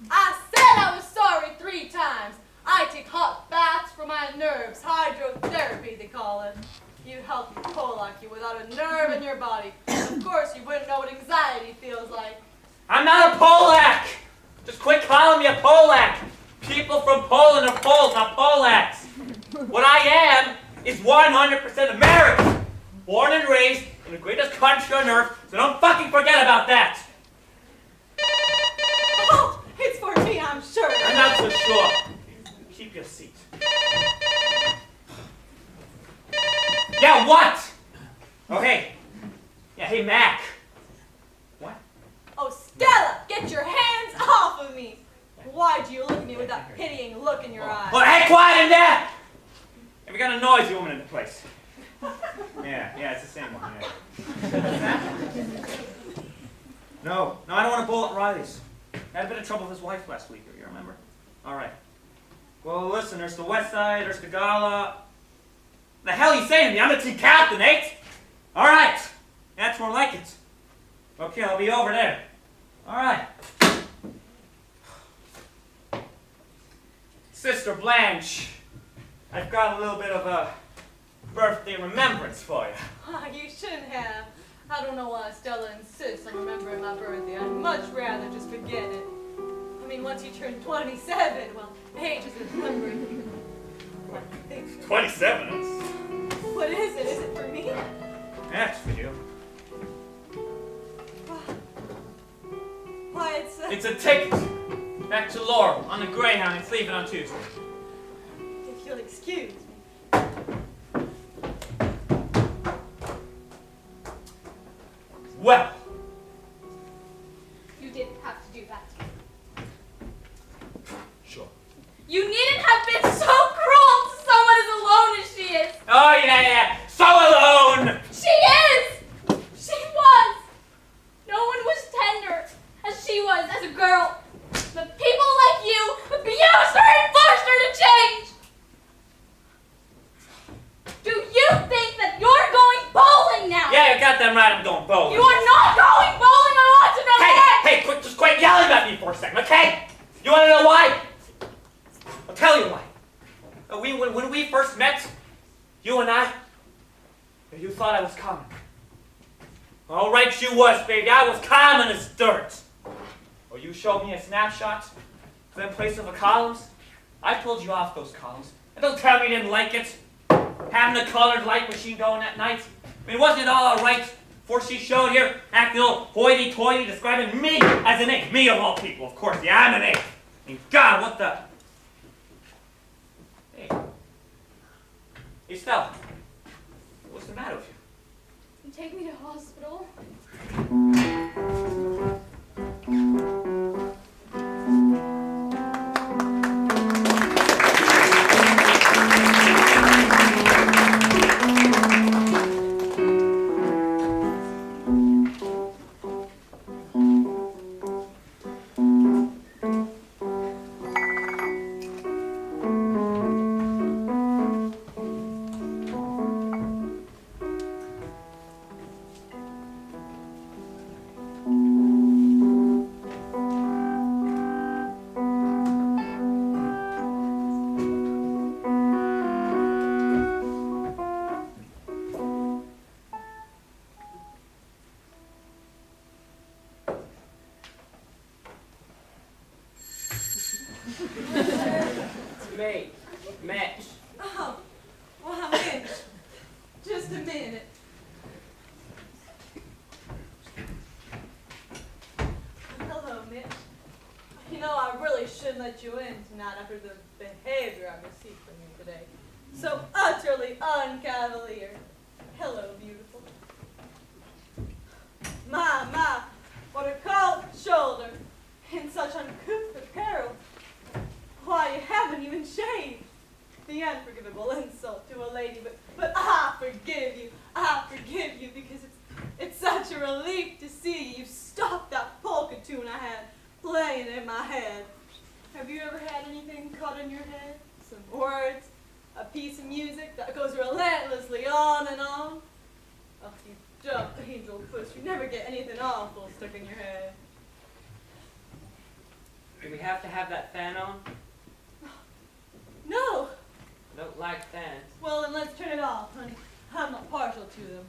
I said I was sorry 3 times. I take hot baths for my nerves. Hydrotherapy, they call it. You healthy Polak, you without a nerve in your body. Of course, you wouldn't know what anxiety feels like. I'm not a Polak! Just quit calling me a Polak! People from Poland are Poles, not Polaks. What I am is 100% American. Born and raised in the greatest country on earth, so don't fucking forget about that. Oh, it's for me, I'm sure. I'm not so sure. Keep your seat. Yeah, what? Oh, hey. Yeah, hey, Mac. What? Oh, Stella, get your hands off of me. Why do you look at me with that pitying look in your eyes? Oh, hey, quiet in there! Have you got a noisy woman in the place? Yeah, it's the same one, yeah. No, I don't want to bullet Riley's. Had a bit of trouble with his wife last week, if you remember. All right. Well, listen, there's the West Side, there's the Gala. The hell are you saying to me? I'm the team captain, eh? All right. That's more like it. Okay, I'll be over there. All right. Sister Blanche, I've got a little bit of a birthday remembrance for you. Oh, you shouldn't have. I don't know why Stella insists on remembering my birthday. I'd much rather just forget it. I mean, once you turn 27, well, age is a number. 27? What is it? Is it for me? That's for you. Why, It's a ticket back to Laurel on the Greyhound. It's leaving on Tuesday. if you'll excuse me. Well, You didn't have to do that. goddamn right I'm going bowling. You are not going bowling. I want to know that. Hey, just quit yelling at me for a second, okay? You want to know why? I'll tell you why. When we first met, you and I, you thought I was common. All right, you was, baby. I was common as dirt. Well, you showed me a snapshot of them place of the columns. I pulled you off those columns. And don't tell me you didn't like it. Having the colored light machine going at night. I mean, wasn't it all right before she showed here, acting all hoity-toity, describing me as an ape? Me of all people, of course. Yeah, I'm an ape. I mean, God, what the... Hey. Hey, Stella. What's the matter with you? Take me to hospital. It's me, Mitch. Oh, well, Mitch. Just a minute. Hello, Mitch. You know, I really shouldn't let you in tonight after the behavior I received from you today. So utterly uncavalier. Hello, beautiful. My, what a cold shoulder in such uncouth apparel. Why, you haven't even shaved. The unforgivable insult to a lady, but I forgive you because it's such a relief to see you stop that polka tune I had playing in my head. Have you ever had anything caught in your head? Some words, a piece of music that goes relentlessly on and on? Oh, you dumb angel puss, you never get anything awful stuck in your head. Do we have to have that fan on? No! I don't like fans. Well, then let's turn it off, honey. I'm not partial to them.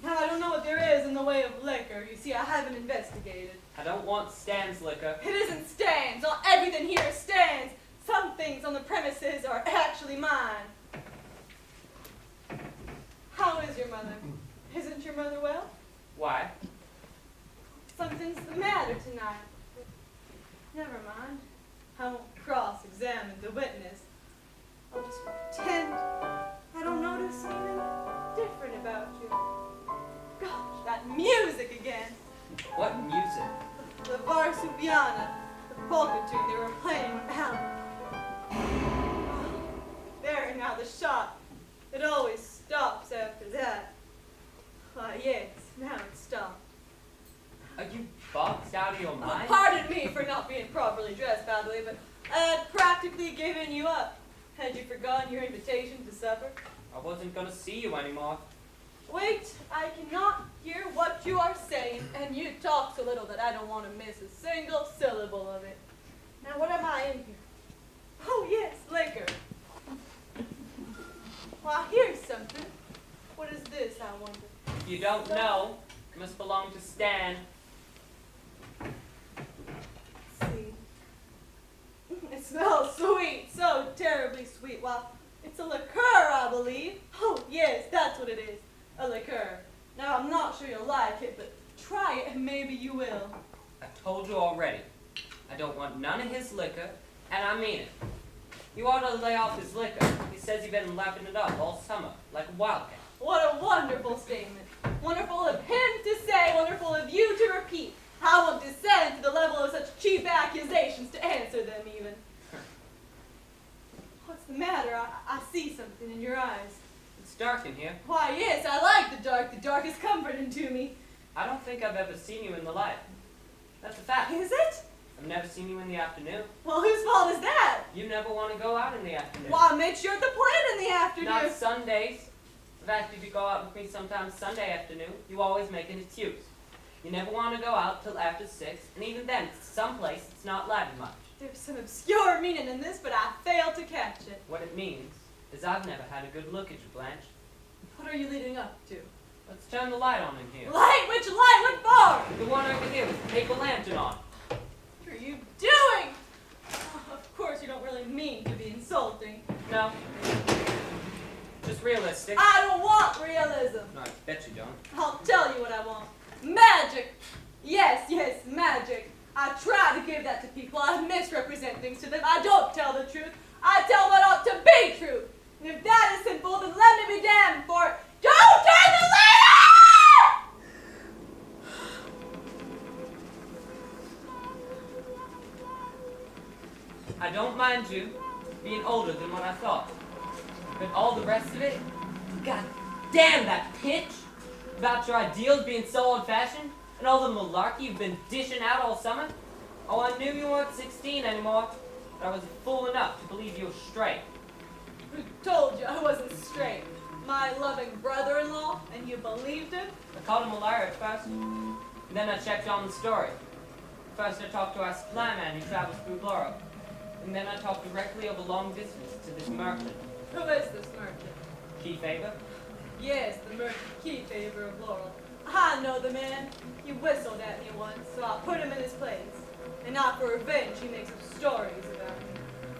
Now, I don't know what there is in the way of liquor. You see, I haven't investigated. I don't want Stan's liquor. It isn't Stan's. Not everything here is Stan's. Some things on the premises are actually mine. How is your mother? Isn't your mother well? Why? Something's the matter tonight. Never mind. I won't cross-examine the witness. I'll just pretend I don't notice anything different about you. Gosh, that music again. What music? The Varsuviana, the polka tune they were playing with Alan. There now, the shot. It always stops after that. Why, yes, now it stopped. Are you boxed out of your mind? Pardon me for not being properly dressed, by the way, but I had practically given you up. Had you forgotten your invitation to supper? I wasn't gonna see you anymore. Wait, I cannot hear what you are saying, and you talk so little that I don't want to miss a single syllable of it. Now, what am I in here? Oh, yes, liquor. Well, here's something. What is this, I wonder? If you don't know, it must belong to Stan. Let's see. It smells sweet, so terribly sweet. Well, it's a liqueur, I believe. Oh, yes, that's what it is, a liqueur. Now, I'm not sure you'll like it, but try it and maybe you will. I told you already. I don't want none of his liquor, and I mean it. You ought to lay off his liquor. He says you've been lapping it up all summer, like a wildcat. What a wonderful statement. Wonderful of him to say, wonderful of you to repeat. I won't descend to the level of such cheap accusations to answer them even. What's the matter? I see something in your eyes. It's dark in here. Why, yes, I like the dark. The dark is comforting to me. I don't think I've ever seen you in the light. That's a fact. Is it? I've never seen you in the afternoon. Well, whose fault is that? You never want to go out in the afternoon. Why, Mitch, you're at the plant in the afternoon. Not Sundays. I've I've asked you to go out with me sometime Sunday afternoon. You always make an excuse. You never want to go out till after 6, and even then, it's someplace it's not lighted much. There's some obscure meaning in this, but I failed to catch it. What it means is I've never had a good look at you, Blanche. What are you leading up to? Let's turn the light on in here. Light? Which light? What for? The one over here with the paper lantern on. What are you doing? Oh, of course, you don't really mean to be insulting. No. Just realistic. I don't want realism. No, I bet you don't. I'll tell you what I want. Magic. Yes, magic. I try to give that to people. I misrepresent things to them. I don't tell the truth. I tell what ought to be true. And if that is sinful, then let me be damned for it. Don't turn the light on! I don't mind you being older than what I thought. But all the rest of it, god damn that pitch about your ideals being so old-fashioned and all the malarkey you've been dishing out all summer. Oh, I knew you weren't 16 anymore, but I was fool enough to believe you were straight. Who told you I wasn't straight? My loving brother-in-law, and you believed him? I called him a liar at first, and then I checked on the story. First I talked to our supply man who travels through Laurel, and then I talked directly over long distance to this merchant. Who is this merchant? Key favor? Yes, the merchant key favor of Laurel. I know the man. He whistled at me once, so I put him in his place. And not for revenge, he makes up stories about me.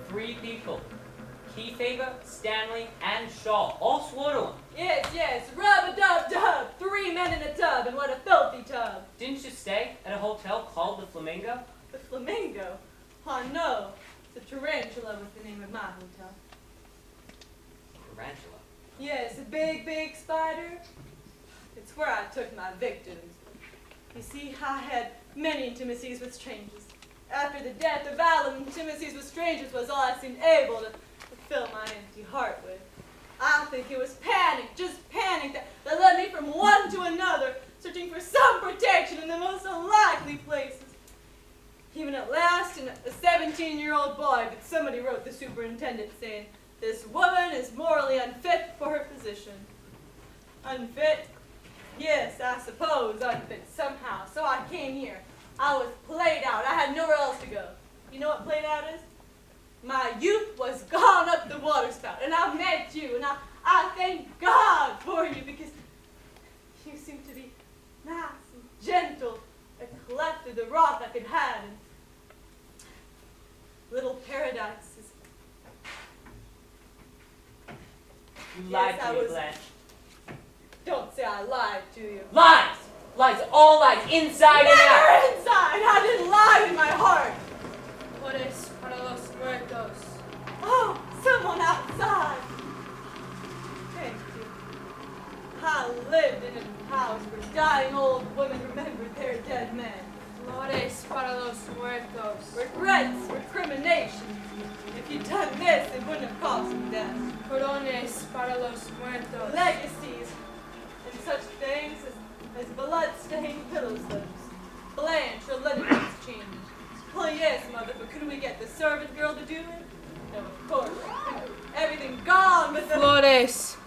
3 people. Key favor, Stanley, and Shaw. All swore to him. Yes, rub-a-dub-dub. 3 men in a tub, and what a filthy tub. Didn't you stay at a hotel called the Flamingo? The Flamingo? Oh, no. The Tarantula was the name of my hotel. Tarantula. Yes, a big spider. It's where I took my victims. You see, I had many intimacies with strangers. After the death of Alan, intimacies with strangers was all I seemed able to fill my empty heart with. I think it was panic, just panic, that led me from one to another, searching for some protection in the most unlikely places. Even at last, in a 17-year-old boy, but somebody wrote the superintendent saying, "This woman is morally unfit for her position." Unfit? Yes, I suppose unfit somehow. So I came here. I was played out. I had nowhere else to go. You know what played out is? My youth was gone up the water spout, and I met you, and I thank God for you, because you seem to be nice and gentle, and collected the wrath I could have, and little paradises. You lied Yes, I to me, was- Blanche. Don't say I lied to you. Lies! Lies, all lies, inside and out! Never inside! I didn't lie in my heart! What is para los muertos? Oh, someone outside! Thank you. I lived in a house where dying old women remembered their dead men. Flores para los muertos. Regrets, recriminations. If you'd done this, it wouldn't have cost me death. Corones para los muertos. Legacies, and such things as blood-stained pillow slips. Blanche, your liniments changed. Oh yes, mother, but couldn't we get the servant girl to do it? No, of course. Everything gone but the Flores.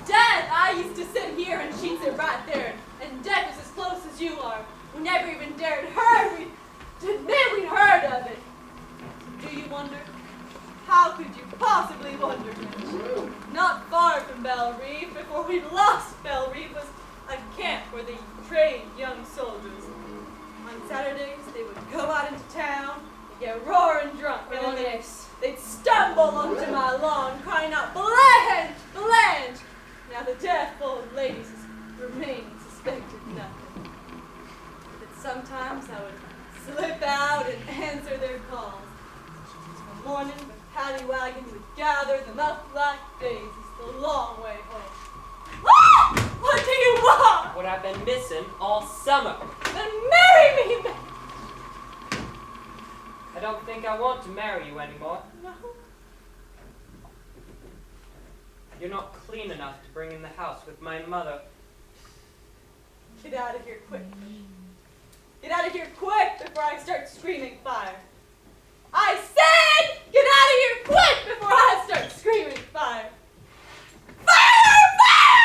death. I used to sit here and she'd sit right there, and death was as close as you are. We never even dared to admit we'd heard of it. Do you wonder? How could you possibly wonder, Mitch? Not far from Belle Reeve, before we'd lost Belle Reeve, was a camp where they trained young soldiers. On Saturdays, they would go out into town and get roaring drunk, and then Flores. they'd stumble onto my lawn, crying out, "Blanche! Blanche!" Now the deaf-old ladies remained suspected nothing. But sometimes I would slip out and answer their calls. In the morning, the paddy wagon would gather them up like daisies the long way home. Ah! What do you want? What I've been missing all summer. Then marry me, man! I don't think I want to marry you anymore. No. You're not clean enough to bring in the house with my mother. Get out of here quick. Get out of here quick before I start screaming fire. I said, get out of here quick before I start screaming fire. Fire! Fire!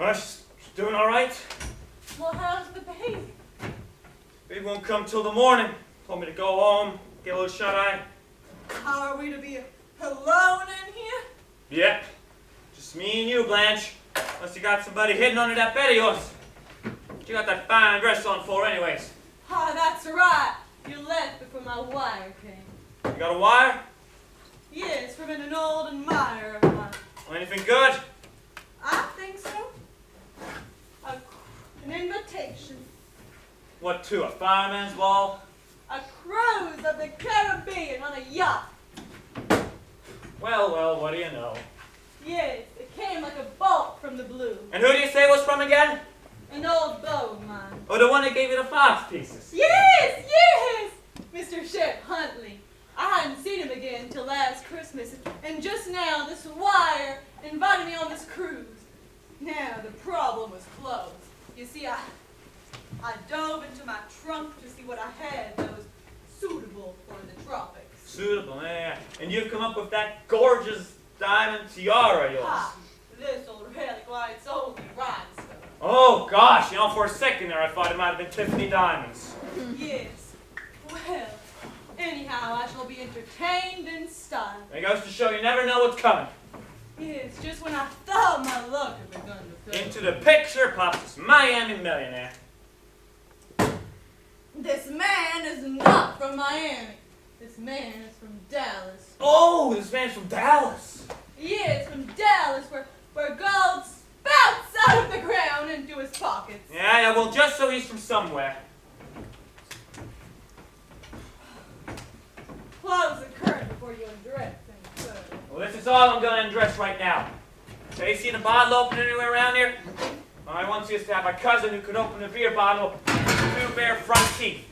Well, she's doing all right. Well, how's the baby? Baby won't come till the morning. Told me to go home, get a little shut-eye. How are we to be alone in here? Yep. Just me and you, Blanche. Unless you got somebody hidden under that bed of yours. What you got that fine dress on for anyways? Ah, that's right. You left before my wire came. You got a wire? Yes, from an old admirer of mine. Well, anything good? I think so. An invitation. What to, a fireman's ball? A cruise of the Caribbean on a yacht. Well, well, what do you know? Yes, it came like a bolt from the blue. And who do you say it was from again? An old beau of mine. Oh, the one that gave you the fox pieces. Yes, yes! Mr. Sheriff Huntley. I hadn't seen him again till last Christmas, and just now this wire invited me on this cruise. Now, the problem was clothes. You see, I dove into my trunk to see what I had that was suitable for the tropics. Suitable, yeah. And you've come up with that gorgeous diamond tiara of yours. Ah, this old relic, why, it's only rhinestone. Oh, gosh, you know, for a second there I thought it might have been Tiffany diamonds. Yes. Well, anyhow, I shall be entertained in style. It goes to show you never know what's coming. Yes, just when I thought my luck had begun to fail. Into the picture pops this Miami millionaire. This man is not from Miami. This man is from Dallas. Oh, this man's from Dallas. Yes, from Dallas, where gold spouts out of the ground into his pockets. Yeah, well, just so he's from somewhere. Close the curtain before you undress any further. Well, this is all I'm going to undress right now. Have you seen a bottle opener anywhere around here? Well, I once used to have a cousin who could open a beer bottle with 2 bare front teeth.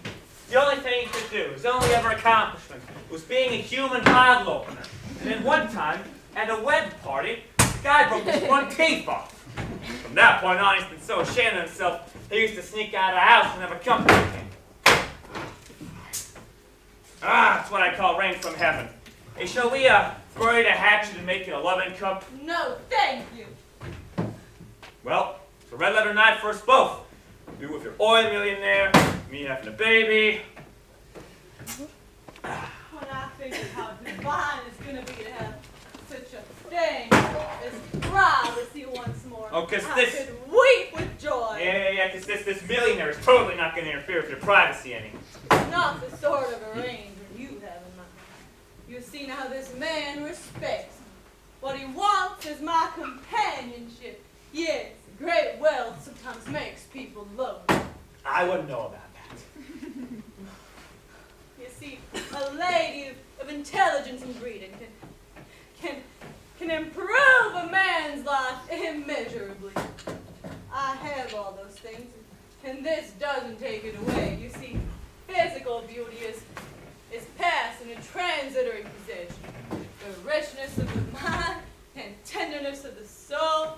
The only thing he could do, his only ever accomplishment, was being a human bottle opener. And then one time, at a wed party, the guy broke his front teeth off. From that point on, he's been so ashamed of himself, he used to sneak out of the house whenever company came. Ah, that's what I call rain from heaven. Hey, shall we, throw you the hatchet and make it a loving cup? No, thank you. Well, it's a red letter night for us both. You with your oil millionaire, me having a baby. When I figured how divine it's going to be to have such a thing as privacy once more, Oh, 'cause I this- could weep with joy. Yeah, because this millionaire is totally not going to interfere with your privacy any. Not the sort of arrangement you have in mind. You see now this man respects me. What he wants is my companionship. Yes, great wealth sometimes makes people lonely. I wouldn't know about that. You see, a lady of intelligence and breeding can improve a man's life immeasurably. I have all those things, and this doesn't take it away. You see, physical beauty is past and a transitory possession. The richness of the mind and tenderness of the soul,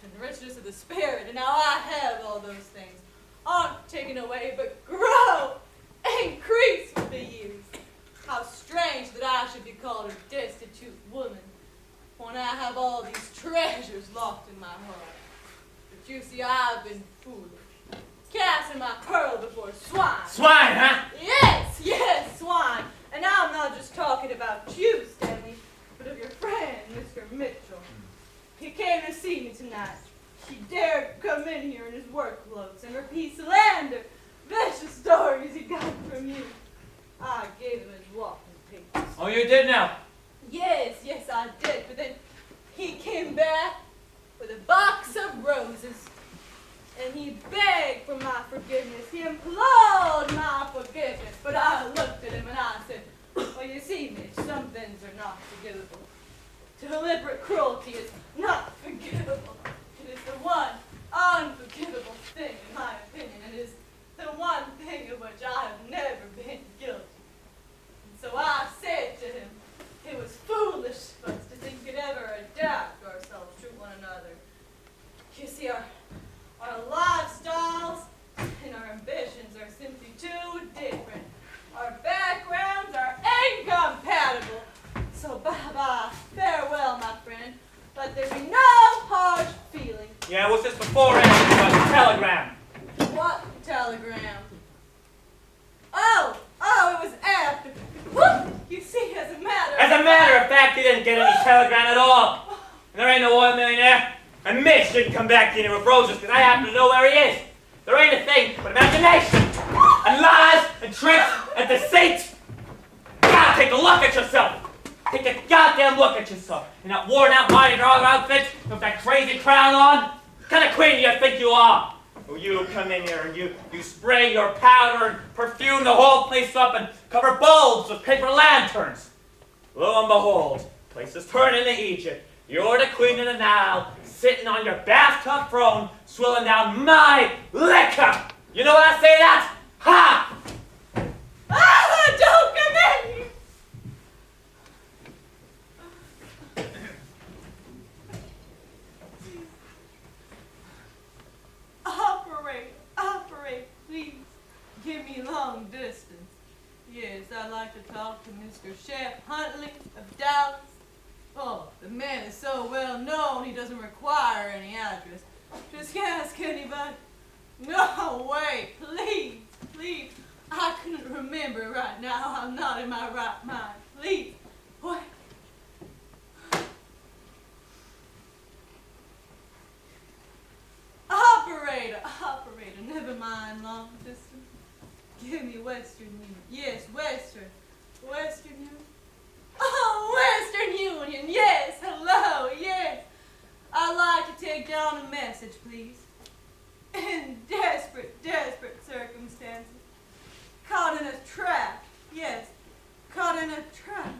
and richness of the spirit. And now I have all those things. Aren't taken away, but grow, increase with the years. How strange that I should be called a destitute woman when I have all these treasures locked in my heart. But you see, I've been foolish, casting my pearl before swine. Swine, huh? Yes, yes, swine. And now I'm not just talking about you, Stanley, but of your friend, Mr. Mitchell. He came to see me tonight. He dared come in here in his work clothes and repeat slander, vicious stories he got from you. I gave him his walking papers. Oh, you did now? Yes, yes, I did. But then he came back with a box of roses. And he begged for my forgiveness. He implored my forgiveness. But I looked at him and I said, well, you see, Mitch, some things are not forgivable. Deliberate cruelty is not forgivable. It is the one unforgivable thing, in my opinion. It is the one thing of which I have never been guilty. And so I said to him, it was foolish of us to think we could ever adapt ourselves to one another. You see, our lifestyles and our ambitions are simply too different. Our backgrounds are incompatible. So bye-bye, farewell, my friend. Let there be no harsh feeling. Yeah, what's this before anything about the telegram? What telegram? Oh, it was after. Whoop! You see, as a matter of fact, he didn't get any telegram at all. And there ain't no oil millionaire. And Mitch didn't come back in here with roses because I happen to know where he is. There ain't a thing but imagination, and lies, and tricks, and deceit. God, take a look at yourself. Take a goddamn look at yourself. In that worn-out Mardi Gras outfit with that crazy crown on. What kind of queen do you think you are? Oh, you come in here and you spray your powder and perfume the whole place up and cover bulbs with paper lanterns. Lo and behold, place is turned into Egypt. You're the queen of the Nile, sitting on your bathtub throne, swilling down my liquor. You know what I say that? Ha! Don't come in here! Operate, please. Give me long distance. Yes, I'd like to talk to Mr. Chef Huntley of Dallas. Oh, the man is so well known he doesn't require any address. Just ask anybody. No, wait, please. I couldn't remember right now. I'm not in my right mind. Please, what? Operator, never mind long distance. Give me Western Union. Yes, Western Union. Oh, Western Union, yes, hello, yes. I'd like to take down a message, please. In desperate circumstances. Caught in a trap, yes, caught in a trap.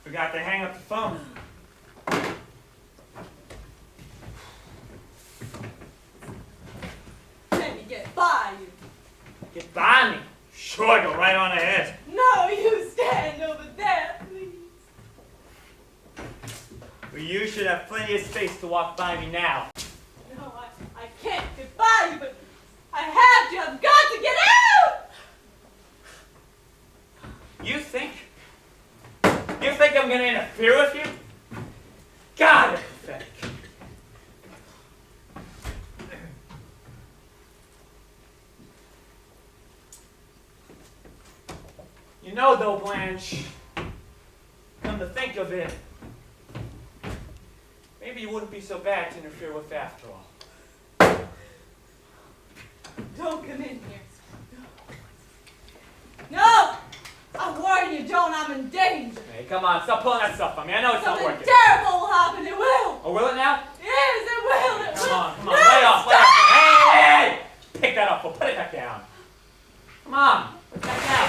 Forgot to hang up the phone. Let me get by you. Get by me. Sure, go right on ahead. No, you stand over there, please. Well, you should have plenty of space to walk by me now. No, I can't get by you, but I have to. I've got to get out! You think I'm gonna interfere with you? God, you're pathetic. You know, though, Blanche, come to think of it, maybe you wouldn't be so bad to interfere with after all. Don't come in here. No! I warn you, don't. I'm in danger. Hey, come on, stop pulling that stuff on me. I know it's not Something working. terrible will happen. It will. Oh, will it now? Yes, it will. It will. Come on, No, lay off. stop. Hey! Pick that up, we'll put it back down. Come on, put it back down.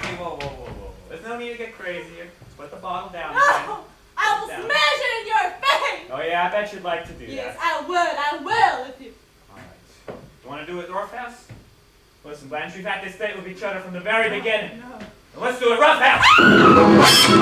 Hey, whoa. There's no need to get crazy here. Put the bottle down. No! I will Down. smash it in your face. Oh yeah, I bet you'd like to do Yes, that. I will if you... Alright. You want to do it Orpheus? Listen, Blanche, we've had this date with each other from the very beginning. No. And let's do it roughhouse.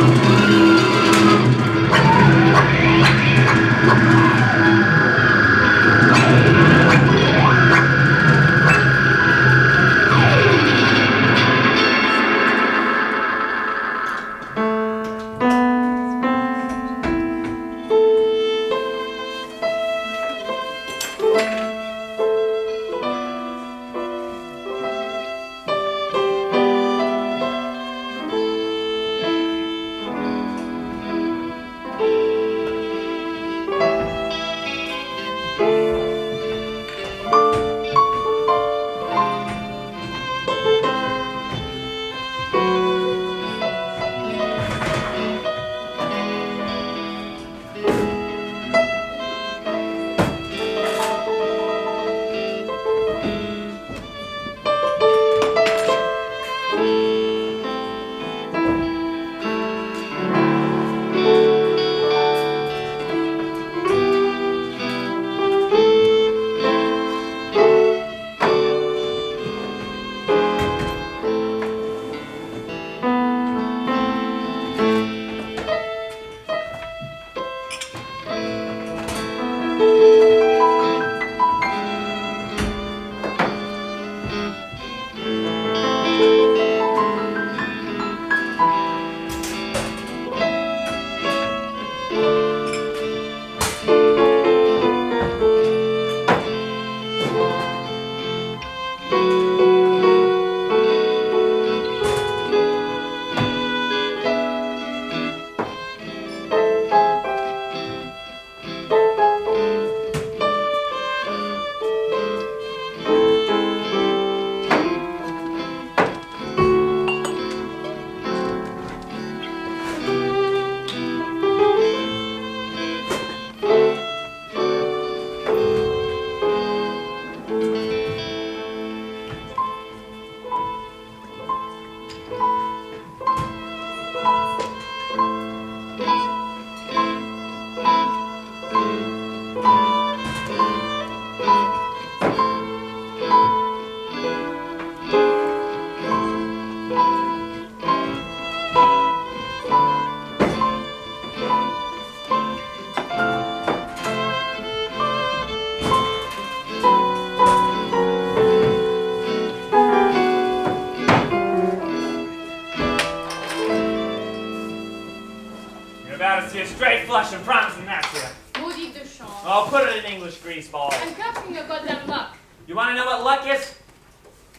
Straight flush and promising, that's it. Maudit de chance. Oh, put it in English, greaseball. I'm catching your goddamn luck. You want to know what luck is?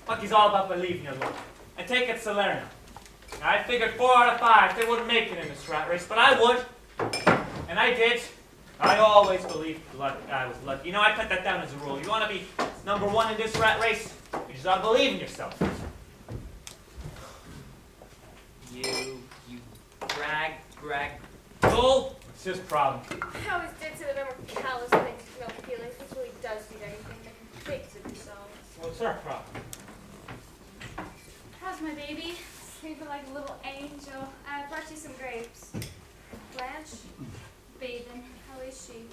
Luck is all about believing your luck. And take it Salerno. Now, I figured 4 out of 5 they wouldn't make it in this rat race, but I would. And I did. I always believed I was lucky. You know, I put that down as a rule. You want to be number 1 in this rat race? You just ought to believe in yourself. You brag. Bull, it's his problem. I always did say that men were callous when they feel feelings. This really does need anything. They can fake to themselves. Well, it's her problem. How's my baby? Sleeping like a little angel. I brought you some grapes. Blanche, Bathing. how is she?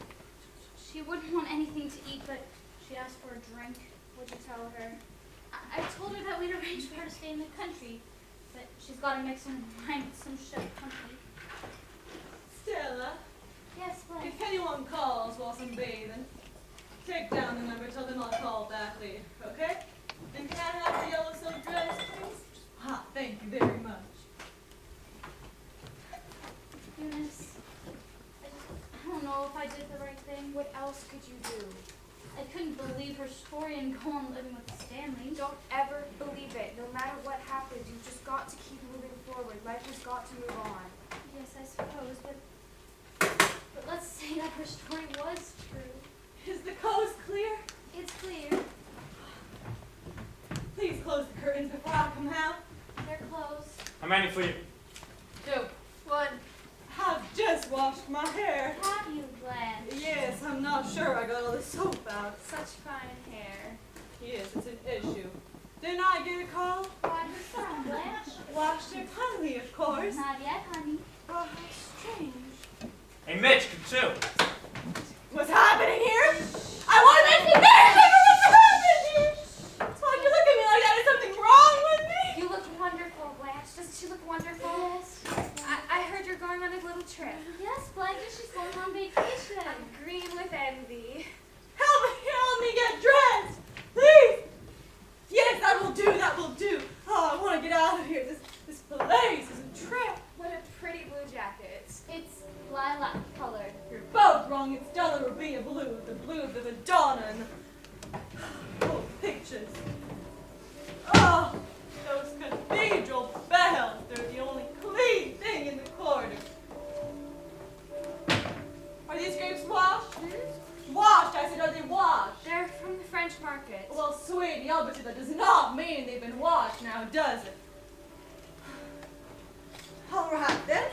She wouldn't want anything to eat, but she asked for a drink. What'd you tell her? I told her that we'd arranged for her to stay in the country, but she's got to mix in wine with some shit company. Stella, Yes, what? if anyone calls whilst I'm bathing, take down the number, tell them I'll call back later, okay? And can I have the yellow silk dress, please? Ah, thank you very much. Eunice, I don't know if I did the right thing. What else could you do? I couldn't believe her story and go on living with Stanley. Don't ever believe it. No matter what happens, you've just got to keep moving forward. Life has got to move on. Yes, I suppose, but let's say that her story was true. Is the coast clear? It's clear. Please close the curtains before I come out. They're closed. How many for you? 2. 1. I've just washed my hair. Have you, Blanche? Yes, I'm not sure I got all the soap out. Such fine hair. Yes, it's an issue. Didn't I get a call? Why you from, Blanche? Washed it kindly, of course. Not yet, honey. Oh, how strange. Hey, Mitch, come too. What's happening here? I want to make what's happening here. Why do you look at me like that? Is something wrong with me? You look wonderful, Blanche. Doesn't she look I'm on vacation. I'm green with envy. Help me get dressed! Please! Yes, that will do. Oh, I want to get out of here. This place is a trap. What a pretty blue jacket. It's lilac colored. You're both wrong. It's Stella Rubia blue. The blue of the Madonna and the old pictures. Oh, those cathedral bells. They're the only clean thing in the corridor. Are these grapes washed? Washed, I said, are they washed? They're from the French market. Well, sweetie, obviously that does not mean they've been washed now, does it? All right, then.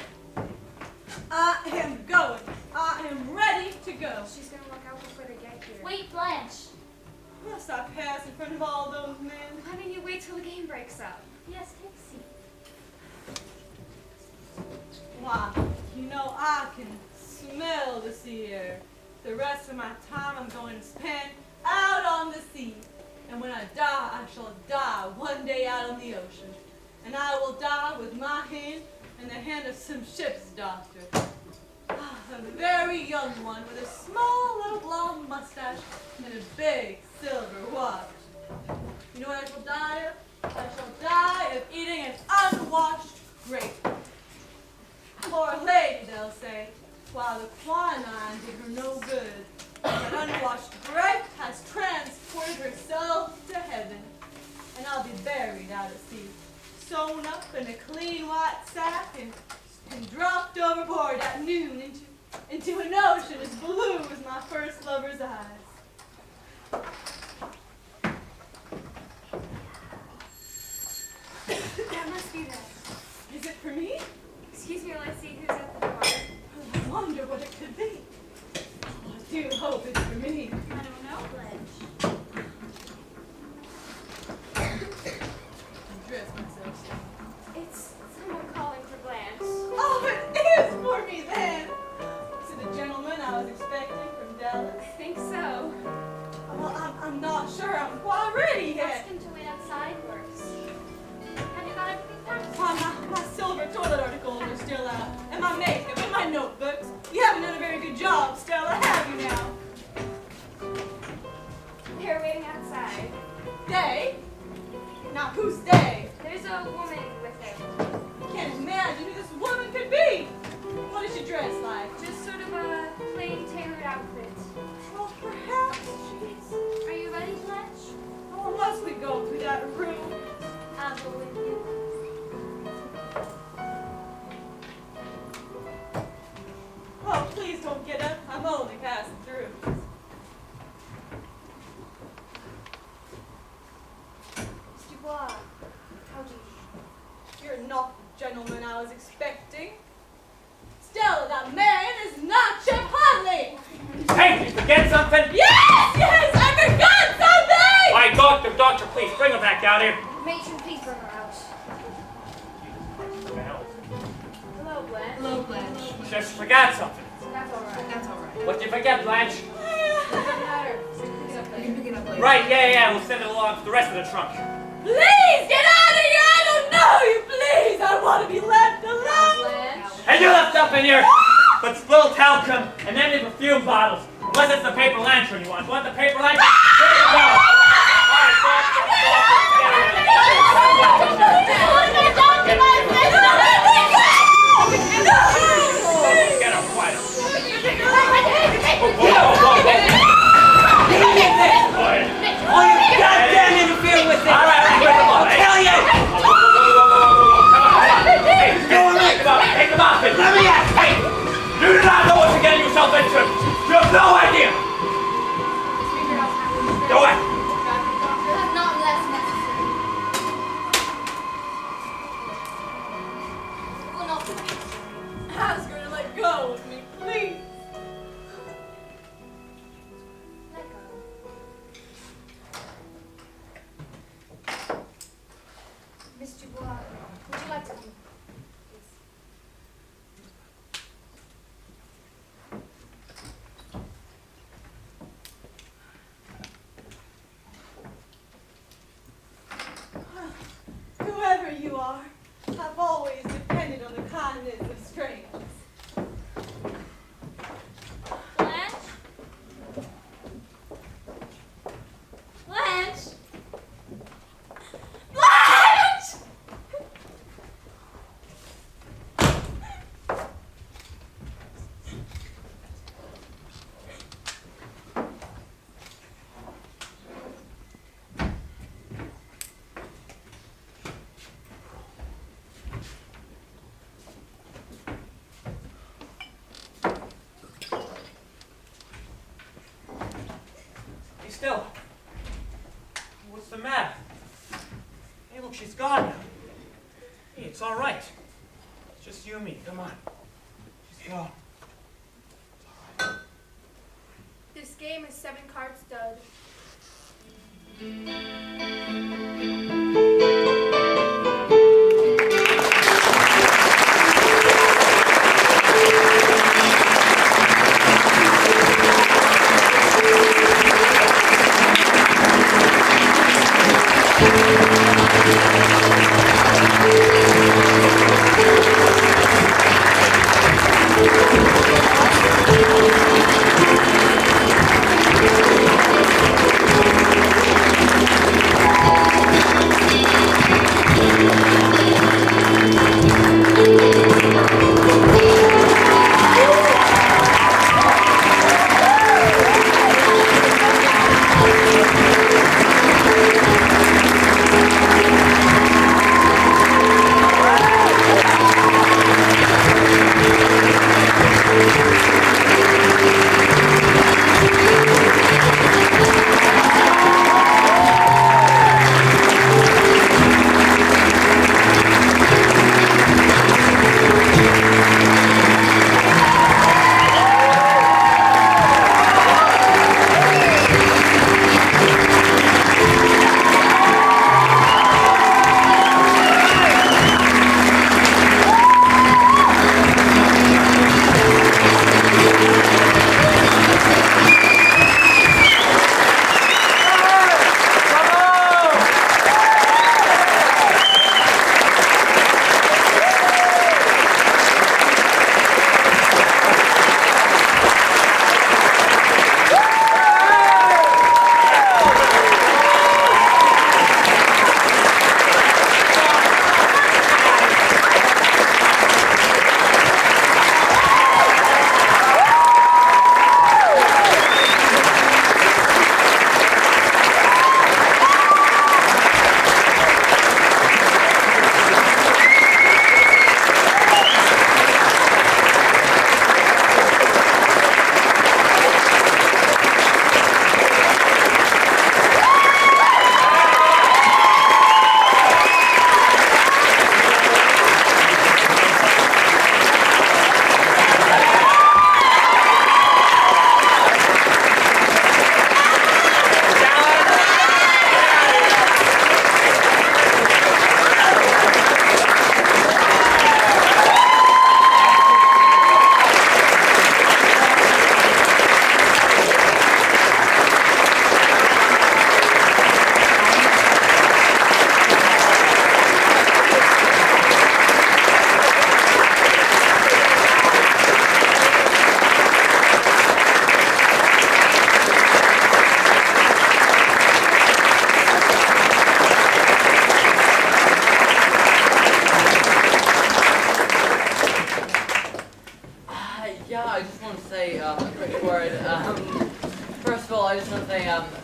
I am going. I am ready to go. She's gonna look out before they get here. Wait, Blanche. Must I pass in front of all those men? Why don't you wait till the game breaks up? Yes, take a seat. Why, I can smell the sea air. The rest of my time I'm going to spend out on the sea. And when I die, I shall die one day out on the ocean. And I will die with my hand in the hand of some ship's doctor. A very young one with a small little blonde mustache and a big silver watch. You know what I shall die of? I shall die of eating an unwashed grape. Poor lady, they'll say, while the quinine did her no good. That unwashed grape has transported herself to heaven, and I'll be buried out at sea, sewn up in a clean white sack and dropped overboard at noon into an ocean as blue as my first lover's eyes. That must be them. Is it for me? Excuse me while I see who's at the door. I wonder what it could be. Oh, I do hope it's for me. I don't know, Blanche. I dress myself. It's someone calling for Blanche. Oh, it is for me then! Is it the gentleman I was expecting from Dallas? I think so. Well, I'm not sure I'm quite ready yet. Ask him to wait outside works. Have you got everything packed? Why, my silver toilet articles are still out, and my makeup, and my notebooks. You haven't done a very good job, Stella, have you now? They're waiting outside. They? Now, who's they? There's a woman with them. I can't imagine who this woman could be. What does she dress like? Just sort of a plain tailored outfit. Well, perhaps she's... Are you ready, Blanche? Oh, must we go through that room? I'll go with you. Oh, please don't get up. I'm only passing through. Mr. Dubois, how do you... You're not the gentleman I was expecting. Stella, that man is not Chip Huntley! Hey, you forget something? Yes, I forgot something! Why, doctor, please, bring her back out here. Matron, please bring her out. What the hell? Hello, Blanche. Hello, Blanche. She just forgot something. That's all right. That's all right. What'd you forget, Blanche? Doesn't matter. You can pick it up later. Right, yeah, we'll send it along for the rest of the trunk. Please, get out of here! I don't know you, please! I want to be left alone! Blanche. And you left up in here but spilled talcum and empty perfume bottles. Unless it's the paper lantern you want. You want the paper lantern? Here you go. All right, doctor, get her in. Get her quiet. Oh, you goddamn interfere with it! All right, I'll tell you! Hey, take them off. Let me ask. Hey, you do not know what you're getting yourself into. You have no idea. Do it. Not unless necessary. still. What's the matter? Hey, look, she's gone now. Hey, it's all right. It's just you and me. Come on. She's gone. It's all right. This game is 7 cards stud.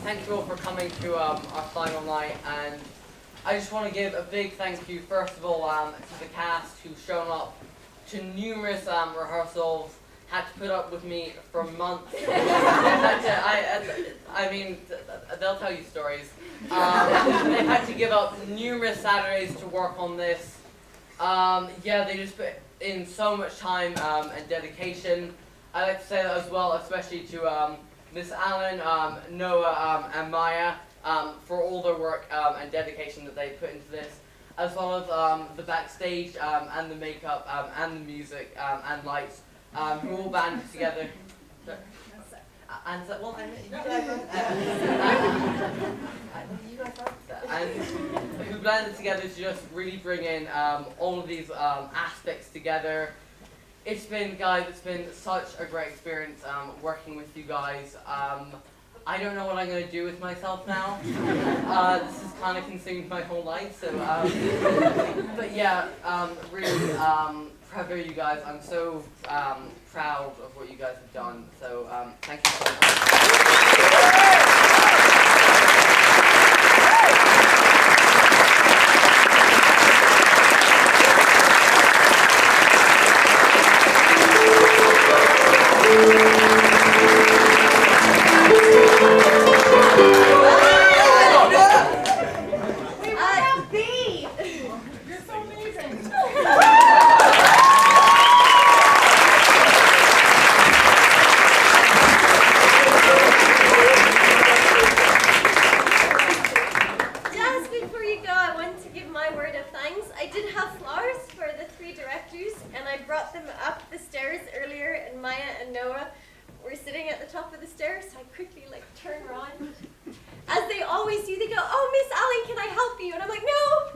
Thank you all for coming to our final night, and I just want to give a big thank you, first of all, to the cast who've shown up to numerous rehearsals, had to put up with me for months. I mean, they'll tell you stories. They've had to give up numerous Saturdays to work on this. Yeah, they just put in so much time and dedication. I like to say that as well, especially to Miss Allen, Noah, and Maya for all their work and dedication that they put into this, as well as the backstage and the makeup and the music and lights, who all banded together. And so, well, you guys and who blended together to just really bring in all of these aspects together. It's been, guys, it's been such a great experience working with you guys. I don't know what I'm going to do with myself now. This has kind of consumed my whole life, so, but yeah, really, proud of you guys. I'm so proud of what you guys have done, so thank you so much. up the stairs earlier, and Maya and Noah were sitting at the top of the stairs, so I quickly turn around. As they always do, they go, "Oh, Miss Allen, can I help you?" And I'm like, no,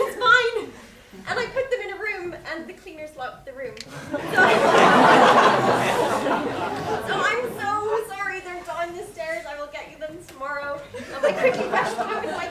it's fine. And I put them in a room, and the cleaners locked the room. So I'm so sorry they're down the stairs. I will get you them tomorrow. And I quickly rushed through with my